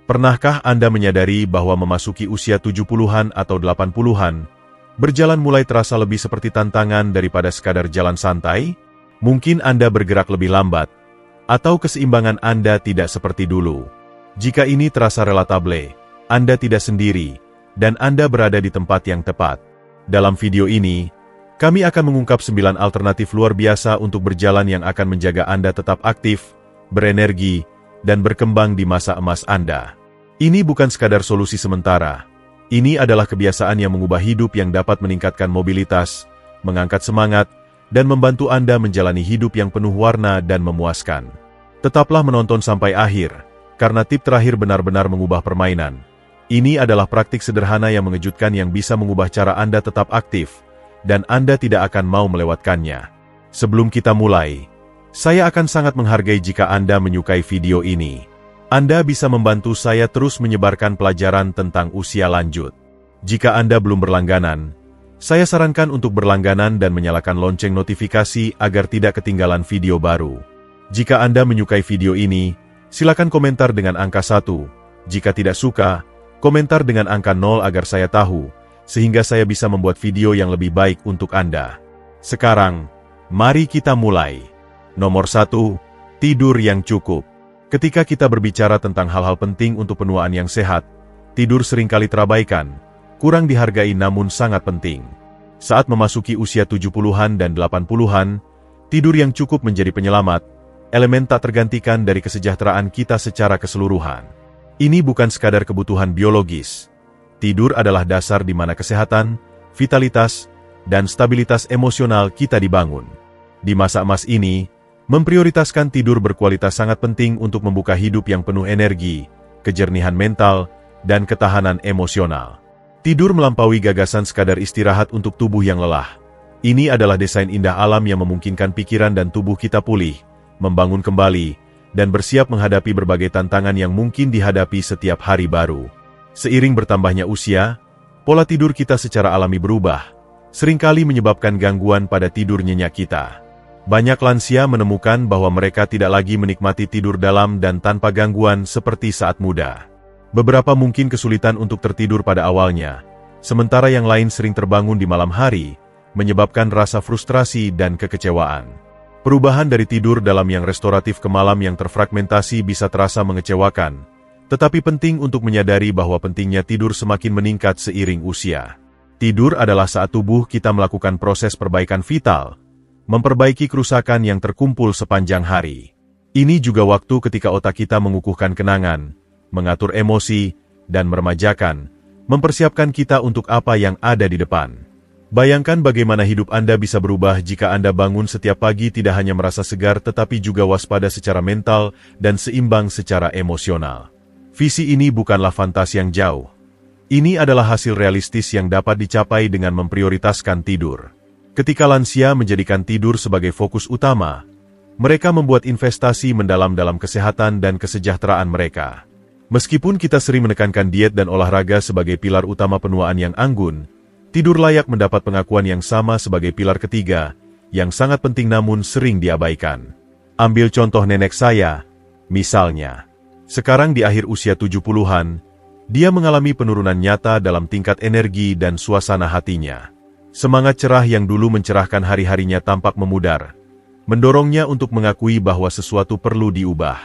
Pernahkah Anda menyadari bahwa memasuki usia 70-an atau 80-an, berjalan mulai terasa lebih seperti tantangan daripada sekadar jalan santai? Mungkin Anda bergerak lebih lambat, atau keseimbangan Anda tidak seperti dulu. Jika ini terasa relatable, Anda tidak sendiri, dan Anda berada di tempat yang tepat. Dalam video ini, kami akan mengungkap 9 alternatif luar biasa untuk berjalan yang akan menjaga Anda tetap aktif, berenergi, dan berkembang di masa emas Anda. Ini bukan sekadar solusi sementara. Ini adalah kebiasaan yang mengubah hidup yang dapat meningkatkan mobilitas, mengangkat semangat, dan membantu Anda menjalani hidup yang penuh warna dan memuaskan. Tetaplah menonton sampai akhir, karena tip terakhir benar-benar mengubah permainan. Ini adalah praktik sederhana yang mengejutkan yang bisa mengubah cara Anda tetap aktif, dan Anda tidak akan mau melewatkannya. Sebelum kita mulai, saya akan sangat menghargai jika Anda menyukai video ini. Anda bisa membantu saya terus menyebarkan pelajaran tentang usia lanjut. Jika Anda belum berlangganan, saya sarankan untuk berlangganan dan menyalakan lonceng notifikasi agar tidak ketinggalan video baru. Jika Anda menyukai video ini, silakan komentar dengan angka 1. Jika tidak suka, komentar dengan angka 0 agar saya tahu, sehingga saya bisa membuat video yang lebih baik untuk Anda. Sekarang, mari kita mulai. Nomor 1, tidur yang cukup. Ketika kita berbicara tentang hal-hal penting untuk penuaan yang sehat, tidur seringkali terabaikan, kurang dihargai namun sangat penting. Saat memasuki usia 70-an dan 80-an, tidur yang cukup menjadi penyelamat, elemen tak tergantikan dari kesejahteraan kita secara keseluruhan. Ini bukan sekadar kebutuhan biologis. Tidur adalah dasar di mana kesehatan, vitalitas, dan stabilitas emosional kita dibangun. Di masa emas ini, memprioritaskan tidur berkualitas sangat penting untuk membuka hidup yang penuh energi, kejernihan mental, dan ketahanan emosional. Tidur melampaui gagasan sekadar istirahat untuk tubuh yang lelah. Ini adalah desain indah alam yang memungkinkan pikiran dan tubuh kita pulih, membangun kembali, dan bersiap menghadapi berbagai tantangan yang mungkin dihadapi setiap hari baru. Seiring bertambahnya usia, pola tidur kita secara alami berubah, seringkali menyebabkan gangguan pada tidur nyenyak kita. Banyak lansia menemukan bahwa mereka tidak lagi menikmati tidur dalam dan tanpa gangguan seperti saat muda. Beberapa mungkin kesulitan untuk tertidur pada awalnya, sementara yang lain sering terbangun di malam hari, menyebabkan rasa frustrasi dan kekecewaan. Perubahan dari tidur dalam yang restoratif ke malam yang terfragmentasi bisa terasa mengecewakan, tetapi penting untuk menyadari bahwa pentingnya tidur semakin meningkat seiring usia. Tidur adalah saat tubuh kita melakukan proses perbaikan vital, memperbaiki kerusakan yang terkumpul sepanjang hari. Ini juga waktu ketika otak kita mengukuhkan kenangan, mengatur emosi, dan meremajakan, mempersiapkan kita untuk apa yang ada di depan. Bayangkan bagaimana hidup Anda bisa berubah jika Anda bangun setiap pagi tidak hanya merasa segar tetapi juga waspada secara mental dan seimbang secara emosional. Visi ini bukanlah fantasi yang jauh. Ini adalah hasil realistis yang dapat dicapai dengan memprioritaskan tidur. Ketika lansia menjadikan tidur sebagai fokus utama, mereka membuat investasi mendalam dalam kesehatan dan kesejahteraan mereka. Meskipun kita sering menekankan diet dan olahraga sebagai pilar utama penuaan yang anggun, tidur layak mendapat pengakuan yang sama sebagai pilar ketiga, yang sangat penting namun sering diabaikan. Ambil contoh nenek saya, misalnya. Sekarang di akhir usia 70-an, dia mengalami penurunan nyata dalam tingkat energi dan suasana hatinya. Semangat cerah yang dulu mencerahkan hari-harinya tampak memudar, mendorongnya untuk mengakui bahwa sesuatu perlu diubah.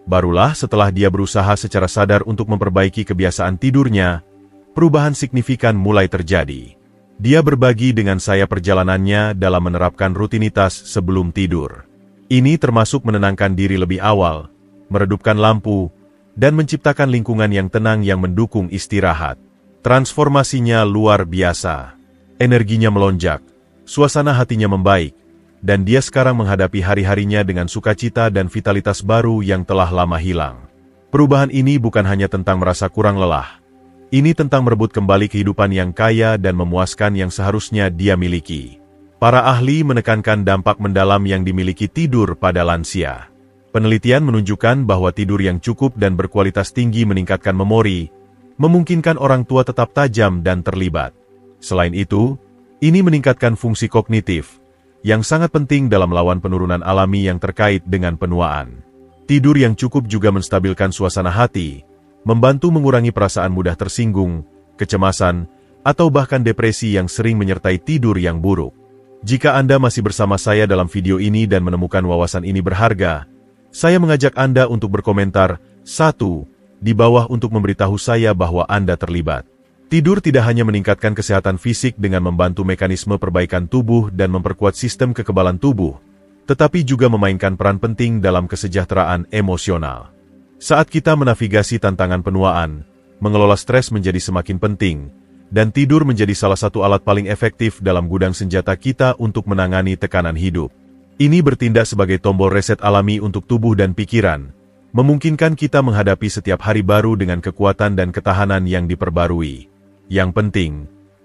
Barulah setelah dia berusaha secara sadar untuk memperbaiki kebiasaan tidurnya, perubahan signifikan mulai terjadi. Dia berbagi dengan saya perjalanannya dalam menerapkan rutinitas sebelum tidur. Ini termasuk menenangkan diri lebih awal, meredupkan lampu, dan menciptakan lingkungan yang tenang yang mendukung istirahat. Transformasinya luar biasa. Energinya melonjak, suasana hatinya membaik, dan dia sekarang menghadapi hari-harinya dengan sukacita dan vitalitas baru yang telah lama hilang. Perubahan ini bukan hanya tentang merasa kurang lelah. Ini tentang merebut kembali kehidupan yang kaya dan memuaskan yang seharusnya dia miliki. Para ahli menekankan dampak mendalam yang dimiliki tidur pada lansia. Penelitian menunjukkan bahwa tidur yang cukup dan berkualitas tinggi meningkatkan memori, memungkinkan orang tua tetap tajam dan terlibat. Selain itu, ini meningkatkan fungsi kognitif, yang sangat penting dalam melawan penurunan alami yang terkait dengan penuaan. Tidur yang cukup juga menstabilkan suasana hati, membantu mengurangi perasaan mudah tersinggung, kecemasan, atau bahkan depresi yang sering menyertai tidur yang buruk. Jika Anda masih bersama saya dalam video ini dan menemukan wawasan ini berharga, saya mengajak Anda untuk berkomentar 1 di bawah untuk memberitahu saya bahwa Anda terlibat. Tidur tidak hanya meningkatkan kesehatan fisik dengan membantu mekanisme perbaikan tubuh dan memperkuat sistem kekebalan tubuh, tetapi juga memainkan peran penting dalam kesejahteraan emosional. Saat kita menavigasi tantangan penuaan, mengelola stres menjadi semakin penting, dan tidur menjadi salah satu alat paling efektif dalam gudang senjata kita untuk menangani tekanan hidup. Ini bertindak sebagai tombol reset alami untuk tubuh dan pikiran, memungkinkan kita menghadapi setiap hari baru dengan kekuatan dan ketahanan yang diperbarui. Yang penting,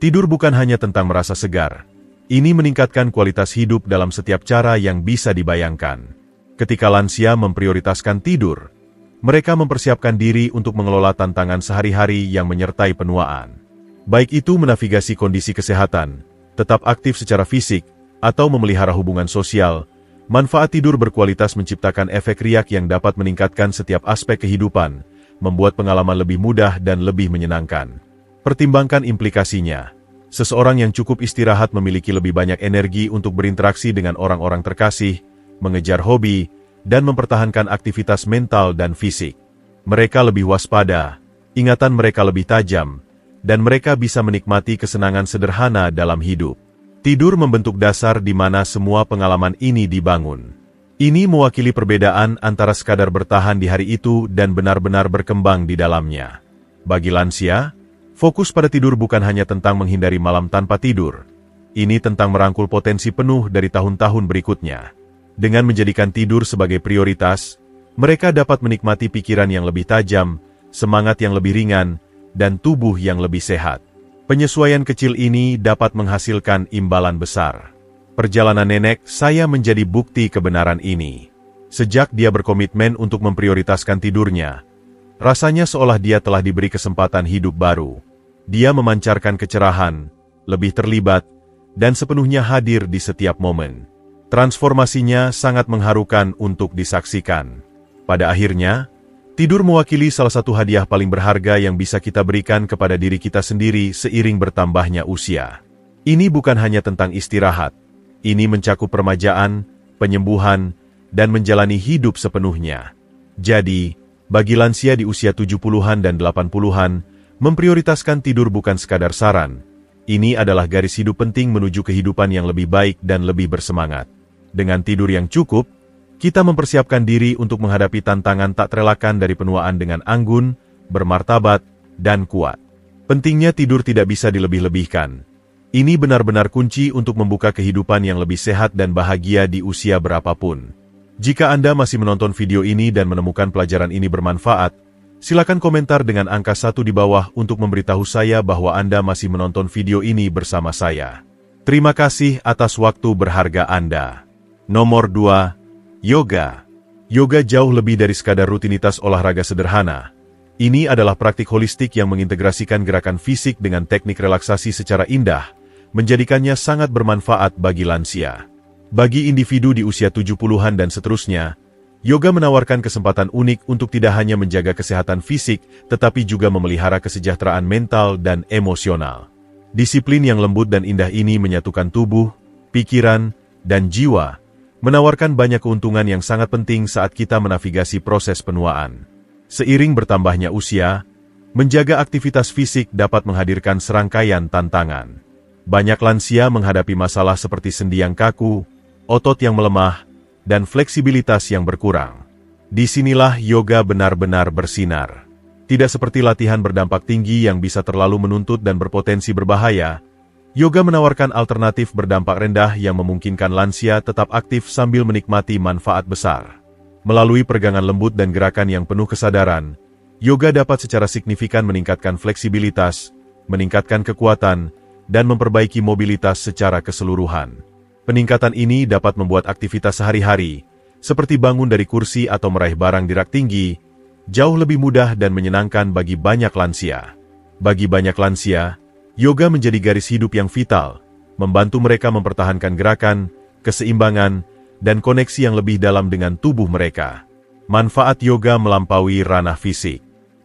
tidur bukan hanya tentang merasa segar. Ini meningkatkan kualitas hidup dalam setiap cara yang bisa dibayangkan. Ketika lansia memprioritaskan tidur, mereka mempersiapkan diri untuk mengelola tantangan sehari-hari yang menyertai penuaan. Baik itu menavigasi kondisi kesehatan, tetap aktif secara fisik, atau memelihara hubungan sosial, manfaat tidur berkualitas menciptakan efek riak yang dapat meningkatkan setiap aspek kehidupan, membuat pengalaman lebih mudah dan lebih menyenangkan. Pertimbangkan implikasinya. Seseorang yang cukup istirahat memiliki lebih banyak energi untuk berinteraksi dengan orang-orang terkasih, mengejar hobi, dan mempertahankan aktivitas mental dan fisik. Mereka lebih waspada, ingatan mereka lebih tajam, dan mereka bisa menikmati kesenangan sederhana dalam hidup. Tidur membentuk dasar di mana semua pengalaman ini dibangun. Ini mewakili perbedaan antara sekadar bertahan di hari itu dan benar-benar berkembang di dalamnya. Bagi lansia, fokus pada tidur bukan hanya tentang menghindari malam tanpa tidur. Ini tentang merangkul potensi penuh dari tahun-tahun berikutnya. Dengan menjadikan tidur sebagai prioritas, mereka dapat menikmati pikiran yang lebih tajam, semangat yang lebih ringan, dan tubuh yang lebih sehat. Penyesuaian kecil ini dapat menghasilkan imbalan besar. Perjalanan nenek saya menjadi bukti kebenaran ini. Sejak dia berkomitmen untuk memprioritaskan tidurnya, rasanya seolah dia telah diberi kesempatan hidup baru. Dia memancarkan kecerahan, lebih terlibat, dan sepenuhnya hadir di setiap momen. Transformasinya sangat mengharukan untuk disaksikan. Pada akhirnya, tidur mewakili salah satu hadiah paling berharga yang bisa kita berikan kepada diri kita sendiri seiring bertambahnya usia. Ini bukan hanya tentang istirahat. Ini mencakup peremajaan, penyembuhan, dan menjalani hidup sepenuhnya. Jadi, bagi lansia di usia 70-an dan 80-an, memprioritaskan tidur bukan sekadar saran. Ini adalah garis hidup penting menuju kehidupan yang lebih baik dan lebih bersemangat. Dengan tidur yang cukup, kita mempersiapkan diri untuk menghadapi tantangan tak terelakkan dari penuaan dengan anggun, bermartabat, dan kuat. Pentingnya tidur tidak bisa dilebih-lebihkan. Ini benar-benar kunci untuk membuka kehidupan yang lebih sehat dan bahagia di usia berapapun. Jika Anda masih menonton video ini dan menemukan pelajaran ini bermanfaat, silakan komentar dengan angka 1 di bawah untuk memberitahu saya bahwa Anda masih menonton video ini bersama saya. Terima kasih atas waktu berharga Anda. Nomor 2. Yoga. Yoga jauh lebih dari sekadar rutinitas olahraga sederhana. Ini adalah praktik holistik yang mengintegrasikan gerakan fisik dengan teknik relaksasi secara indah, menjadikannya sangat bermanfaat bagi lansia. Bagi individu di usia 70-an dan seterusnya, yoga menawarkan kesempatan unik untuk tidak hanya menjaga kesehatan fisik, tetapi juga memelihara kesejahteraan mental dan emosional. Disiplin yang lembut dan indah ini menyatukan tubuh, pikiran, dan jiwa, menawarkan banyak keuntungan yang sangat penting saat kita menavigasi proses penuaan. Seiring bertambahnya usia, menjaga aktivitas fisik dapat menghadirkan serangkaian tantangan. Banyak lansia menghadapi masalah seperti sendi yang kaku, otot yang melemah, dan fleksibilitas yang berkurang. Disinilah yoga benar-benar bersinar. Tidak seperti latihan berdampak tinggi yang bisa terlalu menuntut dan berpotensi berbahaya, yoga menawarkan alternatif berdampak rendah yang memungkinkan lansia tetap aktif sambil menikmati manfaat besar. Melalui peregangan lembut dan gerakan yang penuh kesadaran, yoga dapat secara signifikan meningkatkan fleksibilitas, meningkatkan kekuatan, dan memperbaiki mobilitas secara keseluruhan. Peningkatan ini dapat membuat aktivitas sehari-hari, seperti bangun dari kursi atau meraih barang di rak tinggi, jauh lebih mudah dan menyenangkan bagi banyak lansia. Bagi banyak lansia, yoga menjadi garis hidup yang vital, membantu mereka mempertahankan gerakan, keseimbangan, dan koneksi yang lebih dalam dengan tubuh mereka. Manfaat yoga melampaui ranah fisik.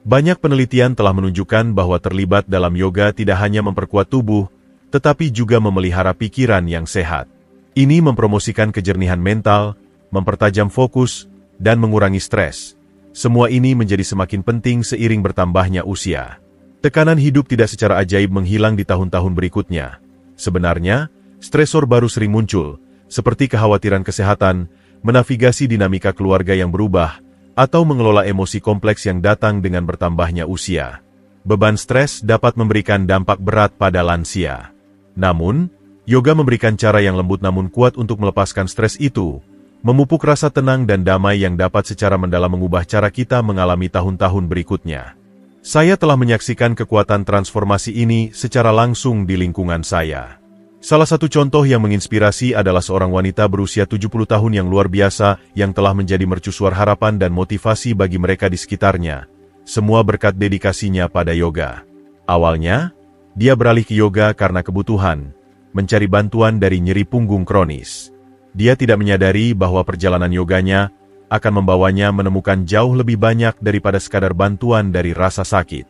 Banyak penelitian telah menunjukkan bahwa terlibat dalam yoga tidak hanya memperkuat tubuh, tetapi juga memelihara pikiran yang sehat. Ini mempromosikan kejernihan mental, mempertajam fokus, dan mengurangi stres. Semua ini menjadi semakin penting seiring bertambahnya usia. Tekanan hidup tidak secara ajaib menghilang di tahun-tahun berikutnya. Sebenarnya, stresor baru sering muncul, seperti kekhawatiran kesehatan, menavigasi dinamika keluarga yang berubah, atau mengelola emosi kompleks yang datang dengan bertambahnya usia. Beban stres dapat memberikan dampak berat pada lansia. Namun, yoga memberikan cara yang lembut namun kuat untuk melepaskan stres itu, memupuk rasa tenang dan damai yang dapat secara mendalam mengubah cara kita mengalami tahun-tahun berikutnya. Saya telah menyaksikan kekuatan transformasi ini secara langsung di lingkungan saya. Salah satu contoh yang menginspirasi adalah seorang wanita berusia 70 tahun yang luar biasa yang telah menjadi mercusuar harapan dan motivasi bagi mereka di sekitarnya. Semua berkat dedikasinya pada yoga. Awalnya, dia beralih ke yoga karena kebutuhan, mencari bantuan dari nyeri punggung kronis. Dia tidak menyadari bahwa perjalanan yoganya akan membawanya menemukan jauh lebih banyak daripada sekadar bantuan dari rasa sakit.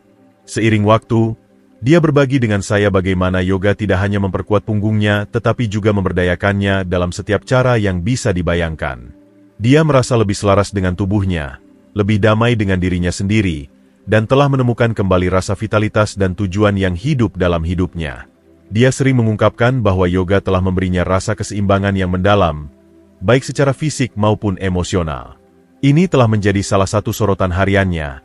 Seiring waktu, dia berbagi dengan saya bagaimana yoga tidak hanya memperkuat punggungnya, tetapi juga memberdayakannya dalam setiap cara yang bisa dibayangkan. Dia merasa lebih selaras dengan tubuhnya, lebih damai dengan dirinya sendiri, dan telah menemukan kembali rasa vitalitas dan tujuan yang hidup dalam hidupnya. Dia sering mengungkapkan bahwa yoga telah memberinya rasa keseimbangan yang mendalam, baik secara fisik maupun emosional. Ini telah menjadi salah satu sorotan hariannya,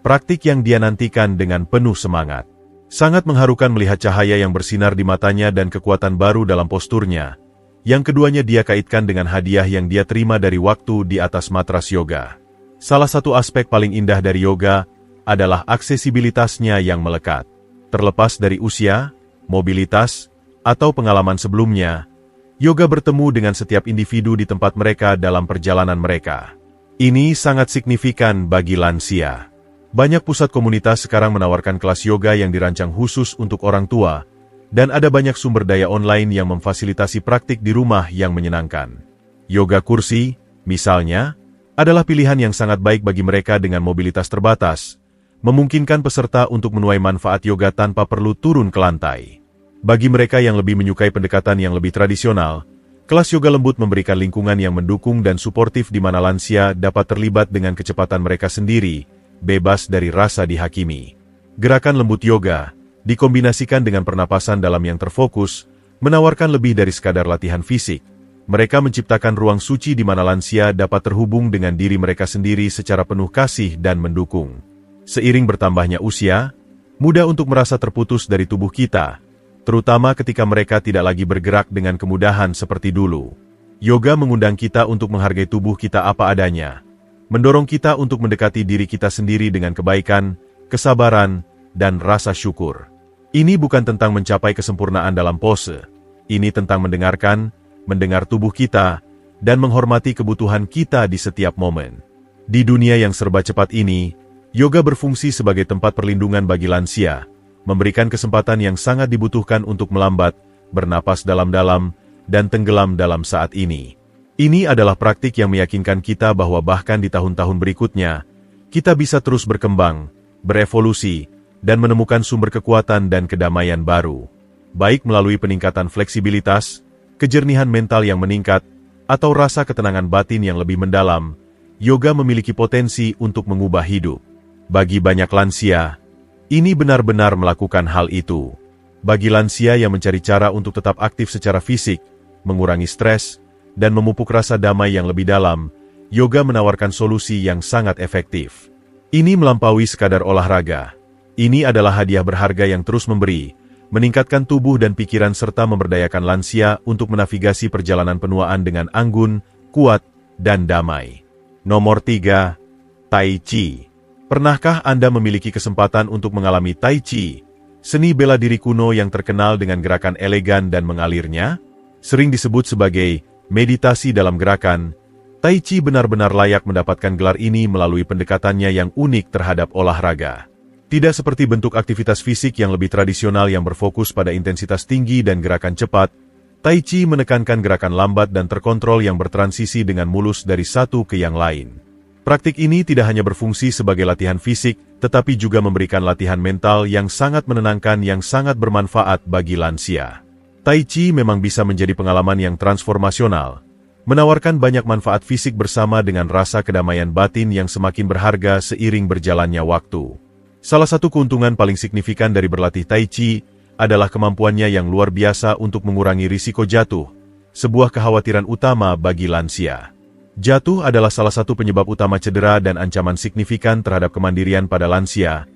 praktik yang dia nantikan dengan penuh semangat. Sangat mengharukan melihat cahaya yang bersinar di matanya dan kekuatan baru dalam posturnya. Yang keduanya dia kaitkan dengan hadiah yang dia terima dari waktu di atas matras yoga. Salah satu aspek paling indah dari yoga adalah aksesibilitasnya yang melekat. Terlepas dari usia, mobilitas, atau pengalaman sebelumnya, yoga bertemu dengan setiap individu di tempat mereka dalam perjalanan mereka. Ini sangat signifikan bagi lansia. Banyak pusat komunitas sekarang menawarkan kelas yoga yang dirancang khusus untuk orang tua, dan ada banyak sumber daya online yang memfasilitasi praktik di rumah yang menyenangkan. Yoga kursi, misalnya, adalah pilihan yang sangat baik bagi mereka dengan mobilitas terbatas, memungkinkan peserta untuk menuai manfaat yoga tanpa perlu turun ke lantai. Bagi mereka yang lebih menyukai pendekatan yang lebih tradisional, kelas yoga lembut memberikan lingkungan yang mendukung dan suportif di mana lansia dapat terlibat dengan kecepatan mereka sendiri, bebas dari rasa dihakimi. Gerakan lembut yoga, dikombinasikan dengan pernapasan dalam yang terfokus, menawarkan lebih dari sekadar latihan fisik. Mereka menciptakan ruang suci di mana lansia dapat terhubung dengan diri mereka sendiri secara penuh kasih dan mendukung. Seiring bertambahnya usia, mudah untuk merasa terputus dari tubuh kita, terutama ketika mereka tidak lagi bergerak dengan kemudahan seperti dulu. Yoga mengundang kita untuk menghargai tubuh kita apa adanya, mendorong kita untuk mendekati diri kita sendiri dengan kebaikan, kesabaran, dan rasa syukur. Ini bukan tentang mencapai kesempurnaan dalam pose. Ini tentang mendengar tubuh kita, dan menghormati kebutuhan kita di setiap momen. Di dunia yang serba cepat ini, yoga berfungsi sebagai tempat perlindungan bagi lansia, memberikan kesempatan yang sangat dibutuhkan untuk melambat, bernapas dalam-dalam, dan tenggelam dalam saat ini. Ini adalah praktik yang meyakinkan kita bahwa bahkan di tahun-tahun berikutnya, kita bisa terus berkembang, berevolusi, dan menemukan sumber kekuatan dan kedamaian baru. Baik melalui peningkatan fleksibilitas, kejernihan mental yang meningkat, atau rasa ketenangan batin yang lebih mendalam, yoga memiliki potensi untuk mengubah hidup. Bagi banyak lansia, ini benar-benar melakukan hal itu. Bagi lansia yang mencari cara untuk tetap aktif secara fisik, mengurangi stres, dan memupuk rasa damai yang lebih dalam, yoga menawarkan solusi yang sangat efektif. Ini melampaui sekadar olahraga. Ini adalah hadiah berharga yang terus memberi, meningkatkan tubuh dan pikiran serta memberdayakan lansia untuk menavigasi perjalanan penuaan dengan anggun, kuat, dan damai. Nomor 3. Tai Chi. Pernahkah Anda memiliki kesempatan untuk mengalami Tai Chi, seni bela diri kuno yang terkenal dengan gerakan elegan dan mengalirnya? Sering disebut sebagai meditasi dalam gerakan, Tai Chi benar-benar layak mendapatkan gelar ini melalui pendekatannya yang unik terhadap olahraga. Tidak seperti bentuk aktivitas fisik yang lebih tradisional yang berfokus pada intensitas tinggi dan gerakan cepat, Tai Chi menekankan gerakan lambat dan terkontrol yang bertransisi dengan mulus dari satu ke yang lain. Praktik ini tidak hanya berfungsi sebagai latihan fisik, tetapi juga memberikan latihan mental yang sangat menenangkan yang sangat bermanfaat bagi lansia. Tai Chi memang bisa menjadi pengalaman yang transformasional, menawarkan banyak manfaat fisik bersama dengan rasa kedamaian batin yang semakin berharga seiring berjalannya waktu. Salah satu keuntungan paling signifikan dari berlatih Tai Chi adalah kemampuannya yang luar biasa untuk mengurangi risiko jatuh, sebuah kekhawatiran utama bagi lansia. Jatuh adalah salah satu penyebab utama cedera dan ancaman signifikan terhadap kemandirian pada lansia.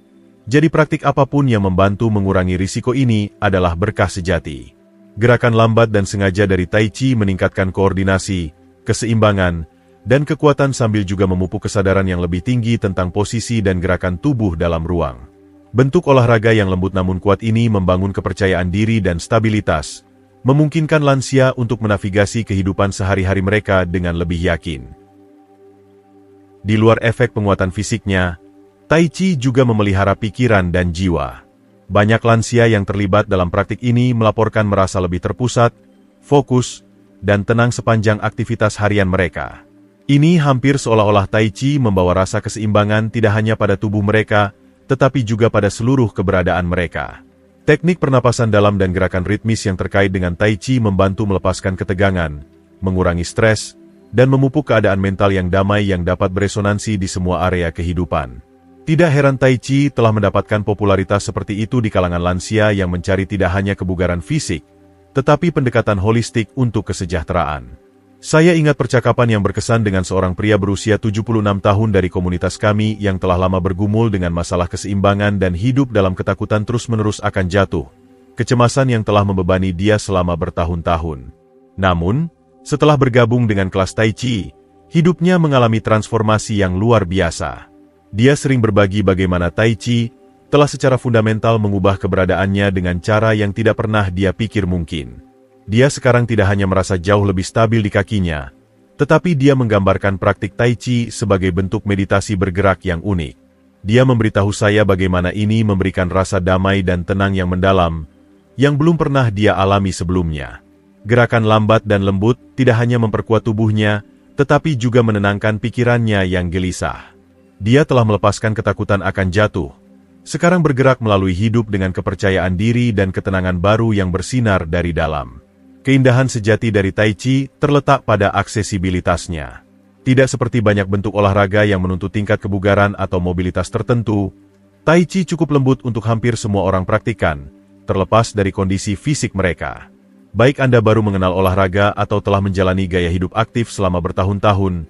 Jadi praktik apapun yang membantu mengurangi risiko ini adalah berkah sejati. Gerakan lambat dan sengaja dari Tai Chi meningkatkan koordinasi, keseimbangan, dan kekuatan sambil juga memupuk kesadaran yang lebih tinggi tentang posisi dan gerakan tubuh dalam ruang. Bentuk olahraga yang lembut namun kuat ini membangun kepercayaan diri dan stabilitas, memungkinkan lansia untuk menavigasi kehidupan sehari-hari mereka dengan lebih yakin. Di luar efek penguatan fisiknya, Tai Chi juga memelihara pikiran dan jiwa. Banyak lansia yang terlibat dalam praktik ini melaporkan merasa lebih terpusat, fokus, dan tenang sepanjang aktivitas harian mereka. Ini hampir seolah-olah Tai Chi membawa rasa keseimbangan tidak hanya pada tubuh mereka, tetapi juga pada seluruh keberadaan mereka. Teknik pernapasan dalam dan gerakan ritmis yang terkait dengan Tai Chi membantu melepaskan ketegangan, mengurangi stres, dan memupuk keadaan mental yang damai yang dapat beresonansi di semua area kehidupan. Tidak heran Tai Chi telah mendapatkan popularitas seperti itu di kalangan lansia yang mencari tidak hanya kebugaran fisik, tetapi pendekatan holistik untuk kesejahteraan. Saya ingat percakapan yang berkesan dengan seorang pria berusia 76 tahun dari komunitas kami yang telah lama bergumul dengan masalah keseimbangan dan hidup dalam ketakutan terus-menerus akan jatuh, kecemasan yang telah membebani dia selama bertahun-tahun. Namun, setelah bergabung dengan kelas Tai Chi, hidupnya mengalami transformasi yang luar biasa. Dia sering berbagi bagaimana Tai Chi telah secara fundamental mengubah keberadaannya dengan cara yang tidak pernah dia pikir mungkin. Dia sekarang tidak hanya merasa jauh lebih stabil di kakinya, tetapi dia menggambarkan praktik Tai Chi sebagai bentuk meditasi bergerak yang unik. Dia memberitahu saya bagaimana ini memberikan rasa damai dan tenang yang mendalam, yang belum pernah dia alami sebelumnya. Gerakan lambat dan lembut tidak hanya memperkuat tubuhnya, tetapi juga menenangkan pikirannya yang gelisah. Dia telah melepaskan ketakutan akan jatuh, sekarang bergerak melalui hidup dengan kepercayaan diri dan ketenangan baru yang bersinar dari dalam. Keindahan sejati dari Tai Chi terletak pada aksesibilitasnya. Tidak seperti banyak bentuk olahraga yang menuntut tingkat kebugaran atau mobilitas tertentu, Tai Chi cukup lembut untuk hampir semua orang praktikan, terlepas dari kondisi fisik mereka. Baik Anda baru mengenal olahraga atau telah menjalani gaya hidup aktif selama bertahun-tahun,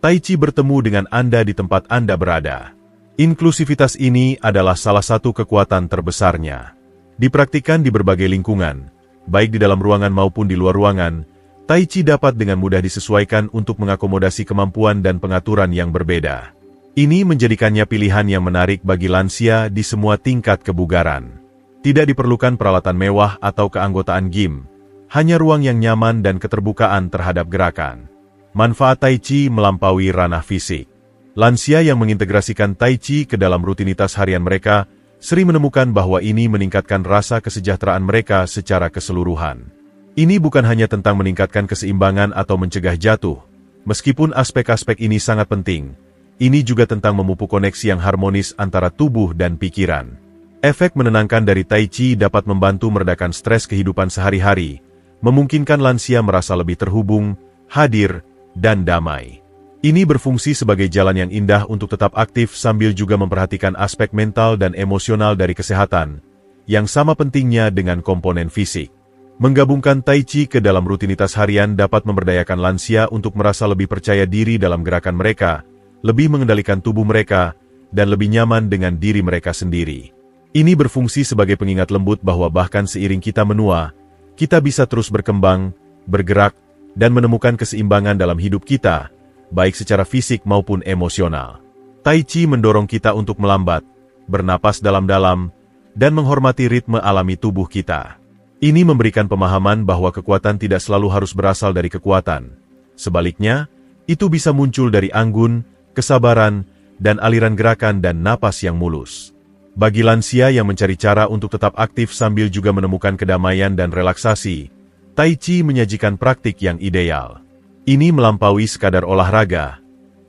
Tai Chi bertemu dengan Anda di tempat Anda berada. Inklusivitas ini adalah salah satu kekuatan terbesarnya. Dipraktikkan di berbagai lingkungan, baik di dalam ruangan maupun di luar ruangan, Tai Chi dapat dengan mudah disesuaikan untuk mengakomodasi kemampuan dan pengaturan yang berbeda. Ini menjadikannya pilihan yang menarik bagi lansia di semua tingkat kebugaran. Tidak diperlukan peralatan mewah atau keanggotaan gym, hanya ruang yang nyaman dan keterbukaan terhadap gerakan. Manfaat Tai Chi melampaui ranah fisik. Lansia yang mengintegrasikan Tai Chi ke dalam rutinitas harian mereka sering menemukan bahwa ini meningkatkan rasa kesejahteraan mereka secara keseluruhan. Ini bukan hanya tentang meningkatkan keseimbangan atau mencegah jatuh. Meskipun aspek-aspek ini sangat penting, ini juga tentang memupuk koneksi yang harmonis antara tubuh dan pikiran. Efek menenangkan dari Tai Chi dapat membantu meredakan stres kehidupan sehari-hari, memungkinkan lansia merasa lebih terhubung, hadir, dan damai. Ini berfungsi sebagai jalan yang indah untuk tetap aktif sambil juga memperhatikan aspek mental dan emosional dari kesehatan, yang sama pentingnya dengan komponen fisik. Menggabungkan Tai Chi ke dalam rutinitas harian dapat memberdayakan lansia untuk merasa lebih percaya diri dalam gerakan mereka, lebih mengendalikan tubuh mereka, dan lebih nyaman dengan diri mereka sendiri. Ini berfungsi sebagai pengingat lembut bahwa bahkan seiring kita menua, kita bisa terus berkembang, bergerak, dan menemukan keseimbangan dalam hidup kita, baik secara fisik maupun emosional. Tai Chi mendorong kita untuk melambat, bernapas dalam-dalam, dan menghormati ritme alami tubuh kita. Ini memberikan pemahaman bahwa kekuatan tidak selalu harus berasal dari kekuatan. Sebaliknya, itu bisa muncul dari anggun, kesabaran, dan aliran gerakan dan napas yang mulus. Bagi lansia yang mencari cara untuk tetap aktif sambil juga menemukan kedamaian dan relaksasi, Tai Chi menyajikan praktik yang ideal. Ini melampaui sekadar olahraga.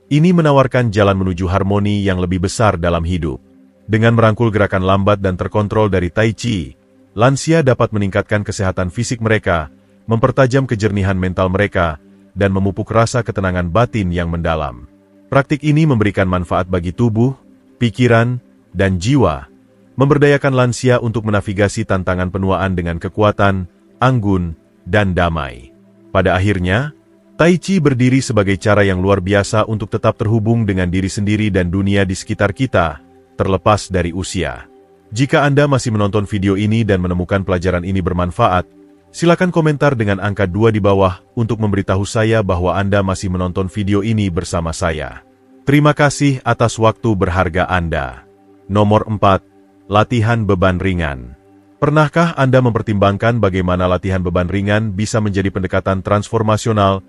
Ini menawarkan jalan menuju harmoni yang lebih besar dalam hidup. Dengan merangkul gerakan lambat dan terkontrol dari Tai Chi, lansia dapat meningkatkan kesehatan fisik mereka, mempertajam kejernihan mental mereka, dan memupuk rasa ketenangan batin yang mendalam. Praktik ini memberikan manfaat bagi tubuh, pikiran, dan jiwa, memberdayakan lansia untuk menavigasi tantangan penuaan dengan kekuatan, anggun, dan damai. Pada akhirnya, Tai Chi berdiri sebagai cara yang luar biasa untuk tetap terhubung dengan diri sendiri dan dunia di sekitar kita, terlepas dari usia. Jika Anda masih menonton video ini dan menemukan pelajaran ini bermanfaat, silakan komentar dengan angka 2 di bawah untuk memberitahu saya bahwa Anda masih menonton video ini bersama saya. Terima kasih atas waktu berharga Anda. Nomor 4. Latihan beban ringan. Pernahkah Anda mempertimbangkan bagaimana latihan beban ringan bisa menjadi pendekatan transformasional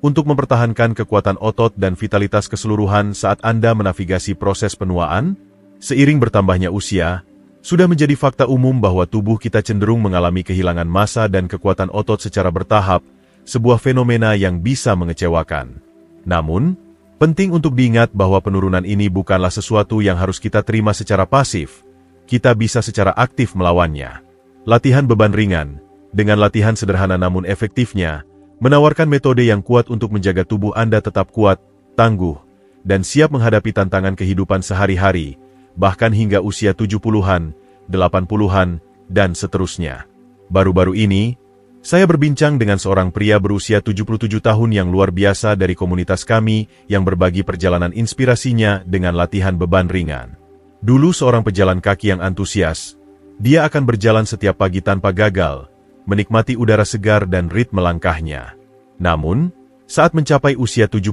untuk mempertahankan kekuatan otot dan vitalitas keseluruhan saat Anda menavigasi proses penuaan? Seiring bertambahnya usia, sudah menjadi fakta umum bahwa tubuh kita cenderung mengalami kehilangan massa dan kekuatan otot secara bertahap, sebuah fenomena yang bisa mengecewakan. Namun, penting untuk diingat bahwa penurunan ini bukanlah sesuatu yang harus kita terima secara pasif. Kita bisa secara aktif melawannya. Latihan beban ringan, dengan latihan sederhana namun efektifnya, menawarkan metode yang kuat untuk menjaga tubuh Anda tetap kuat, tangguh, dan siap menghadapi tantangan kehidupan sehari-hari, bahkan hingga usia 70-an, 80-an, dan seterusnya. Baru-baru ini, saya berbincang dengan seorang pria berusia 77 tahun yang luar biasa dari komunitas kami yang berbagi perjalanan inspirasinya dengan latihan beban ringan. Dulu seorang pejalan kaki yang antusias, dia akan berjalan setiap pagi tanpa gagal, menikmati udara segar dan ritme langkahnya. Namun, saat mencapai usia 75,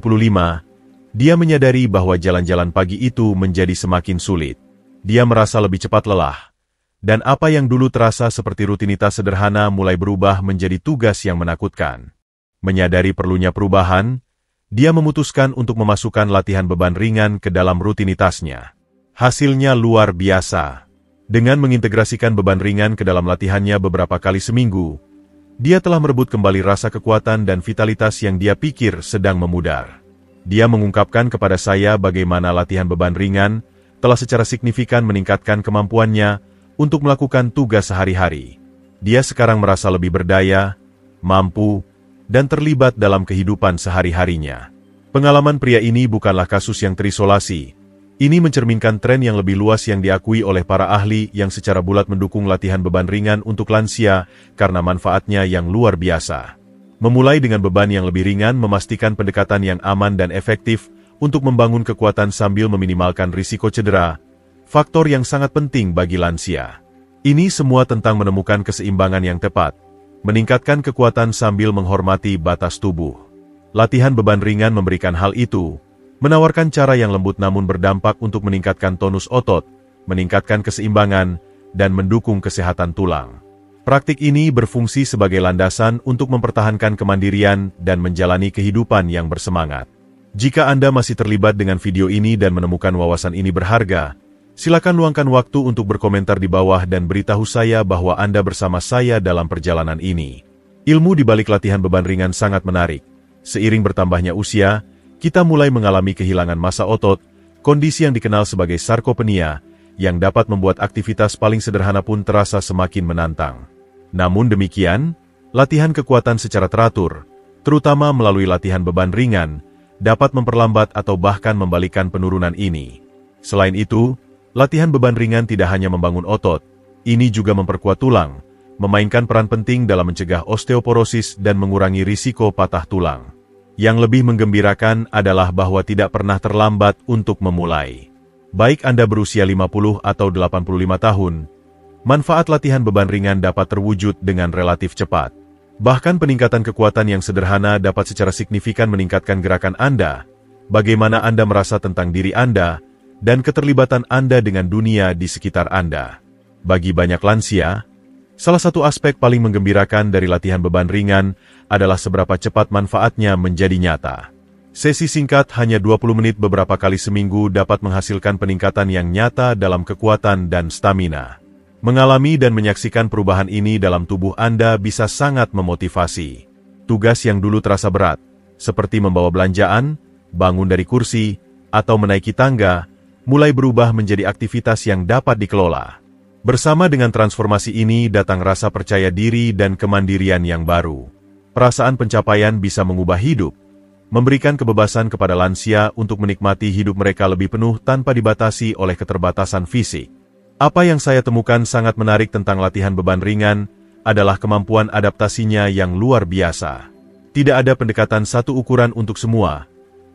dia menyadari bahwa jalan-jalan pagi itu menjadi semakin sulit. Dia merasa lebih cepat lelah. Dan apa yang dulu terasa seperti rutinitas sederhana mulai berubah menjadi tugas yang menakutkan. Menyadari perlunya perubahan, dia memutuskan untuk memasukkan latihan beban ringan ke dalam rutinitasnya. Hasilnya luar biasa. Dengan mengintegrasikan beban ringan ke dalam latihannya beberapa kali seminggu, dia telah merebut kembali rasa kekuatan dan vitalitas yang dia pikir sedang memudar. Dia mengungkapkan kepada saya bagaimana latihan beban ringan telah secara signifikan meningkatkan kemampuannya untuk melakukan tugas sehari-hari. Dia sekarang merasa lebih berdaya, mampu, dan terlibat dalam kehidupan sehari-harinya. Pengalaman pria ini bukanlah kasus yang terisolasi. Ini mencerminkan tren yang lebih luas yang diakui oleh para ahli yang secara bulat mendukung latihan beban ringan untuk lansia karena manfaatnya yang luar biasa. Memulai dengan beban yang lebih ringan memastikan pendekatan yang aman dan efektif untuk membangun kekuatan sambil meminimalkan risiko cedera, faktor yang sangat penting bagi lansia. Ini semua tentang menemukan keseimbangan yang tepat, meningkatkan kekuatan sambil menghormati batas tubuh. Latihan beban ringan memberikan hal itu, menawarkan cara yang lembut namun berdampak untuk meningkatkan tonus otot, meningkatkan keseimbangan, dan mendukung kesehatan tulang. Praktik ini berfungsi sebagai landasan untuk mempertahankan kemandirian dan menjalani kehidupan yang bersemangat. Jika Anda masih terlibat dengan video ini dan menemukan wawasan ini berharga, silakan luangkan waktu untuk berkomentar di bawah dan beritahu saya bahwa Anda bersama saya dalam perjalanan ini. Ilmu di balik latihan beban ringan sangat menarik. Seiring bertambahnya usia, kita mulai mengalami kehilangan massa otot, kondisi yang dikenal sebagai sarkopenia, yang dapat membuat aktivitas paling sederhana pun terasa semakin menantang. Namun demikian, latihan kekuatan secara teratur, terutama melalui latihan beban ringan, dapat memperlambat atau bahkan membalikan penurunan ini. Selain itu, latihan beban ringan tidak hanya membangun otot, ini juga memperkuat tulang, memainkan peran penting dalam mencegah osteoporosis dan mengurangi risiko patah tulang. Yang lebih menggembirakan adalah bahwa tidak pernah terlambat untuk memulai. Baik Anda berusia 50 atau 85 tahun, manfaat latihan beban ringan dapat terwujud dengan relatif cepat. Bahkan peningkatan kekuatan yang sederhana dapat secara signifikan meningkatkan gerakan Anda, bagaimana Anda merasa tentang diri Anda, dan keterlibatan Anda dengan dunia di sekitar Anda. Bagi banyak lansia, salah satu aspek paling menggembirakan dari latihan beban ringan adalah seberapa cepat manfaatnya menjadi nyata. Sesi singkat hanya 20 menit beberapa kali seminggu dapat menghasilkan peningkatan yang nyata dalam kekuatan dan stamina. Mengalami dan menyaksikan perubahan ini dalam tubuh Anda bisa sangat memotivasi. Tugas yang dulu terasa berat, seperti membawa belanjaan, bangun dari kursi, atau menaiki tangga, mulai berubah menjadi aktivitas yang dapat dikelola. Bersama dengan transformasi ini datang rasa percaya diri dan kemandirian yang baru. Perasaan pencapaian bisa mengubah hidup, memberikan kebebasan kepada lansia untuk menikmati hidup mereka lebih penuh tanpa dibatasi oleh keterbatasan fisik. Apa yang saya temukan sangat menarik tentang latihan beban ringan adalah kemampuan adaptasinya yang luar biasa. Tidak ada pendekatan satu ukuran untuk semua,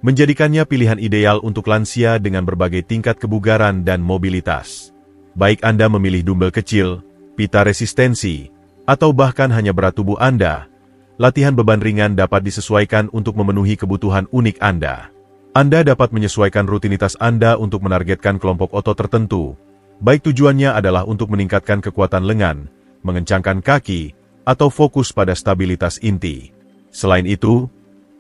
menjadikannya pilihan ideal untuk lansia dengan berbagai tingkat kebugaran dan mobilitas. Baik Anda memilih dumbbell kecil, pita resistensi, atau bahkan hanya berat tubuh Anda, latihan beban ringan dapat disesuaikan untuk memenuhi kebutuhan unik Anda. Anda dapat menyesuaikan rutinitas Anda untuk menargetkan kelompok otot tertentu, baik tujuannya adalah untuk meningkatkan kekuatan lengan, mengencangkan kaki, atau fokus pada stabilitas inti. Selain itu,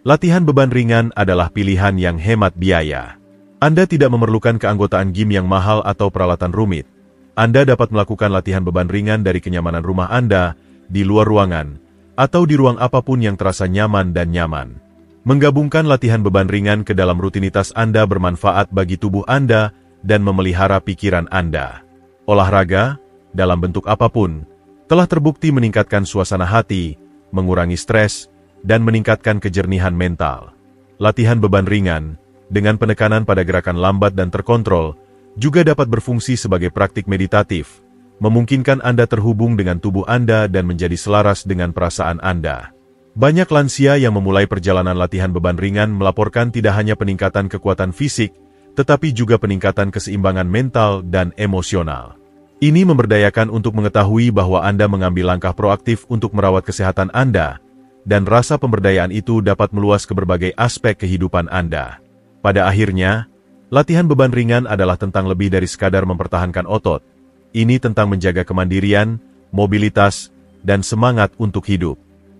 latihan beban ringan adalah pilihan yang hemat biaya. Anda tidak memerlukan keanggotaan gym yang mahal atau peralatan rumit. Anda dapat melakukan latihan beban ringan dari kenyamanan rumah Anda, di luar ruangan, atau di ruang apapun yang terasa nyaman dan nyaman. Menggabungkan latihan beban ringan ke dalam rutinitas Anda bermanfaat bagi tubuh Anda dan memelihara pikiran Anda. Olahraga, dalam bentuk apapun, telah terbukti meningkatkan suasana hati, mengurangi stres, dan meningkatkan kejernihan mental. Latihan beban ringan, dengan penekanan pada gerakan lambat dan terkontrol, juga dapat berfungsi sebagai praktik meditatif, memungkinkan Anda terhubung dengan tubuh Anda dan menjadi selaras dengan perasaan Anda. Banyak lansia yang memulai perjalanan latihan beban ringan melaporkan tidak hanya peningkatan kekuatan fisik, tetapi juga peningkatan keseimbangan mental dan emosional. Ini memberdayakan untuk mengetahui bahwa Anda mengambil langkah proaktif untuk merawat kesehatan Anda, dan rasa pemberdayaan itu dapat meluas ke berbagai aspek kehidupan Anda. Pada akhirnya, latihan beban ringan adalah tentang lebih dari sekadar mempertahankan otot. Ini tentang menjaga kemandirian, mobilitas, dan semangat untuk hidup.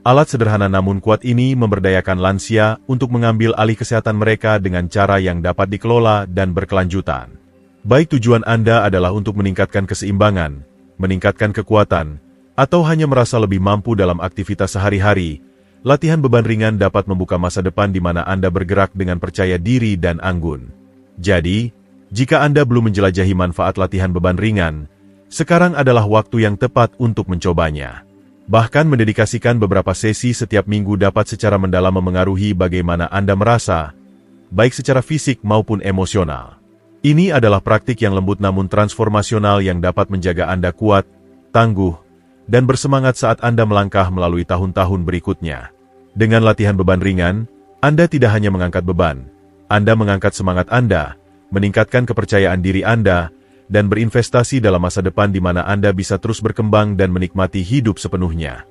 Alat sederhana namun kuat ini memberdayakan lansia untuk mengambil alih kesehatan mereka dengan cara yang dapat dikelola dan berkelanjutan. Baik tujuan Anda adalah untuk meningkatkan keseimbangan, meningkatkan kekuatan, atau hanya merasa lebih mampu dalam aktivitas sehari-hari, latihan beban ringan dapat membuka masa depan di mana Anda bergerak dengan percaya diri dan anggun. Jadi, jika Anda belum menjelajahi manfaat latihan beban ringan, sekarang adalah waktu yang tepat untuk mencobanya. Bahkan mendedikasikan beberapa sesi setiap minggu dapat secara mendalam memengaruhi bagaimana Anda merasa, baik secara fisik maupun emosional. Ini adalah praktik yang lembut namun transformasional yang dapat menjaga Anda kuat, tangguh, dan bersemangat saat Anda melangkah melalui tahun-tahun berikutnya. Dengan latihan beban ringan, Anda tidak hanya mengangkat beban, Anda mengangkat semangat Anda, meningkatkan kepercayaan diri Anda, dan berinvestasi dalam masa depan di mana Anda bisa terus berkembang dan menikmati hidup sepenuhnya.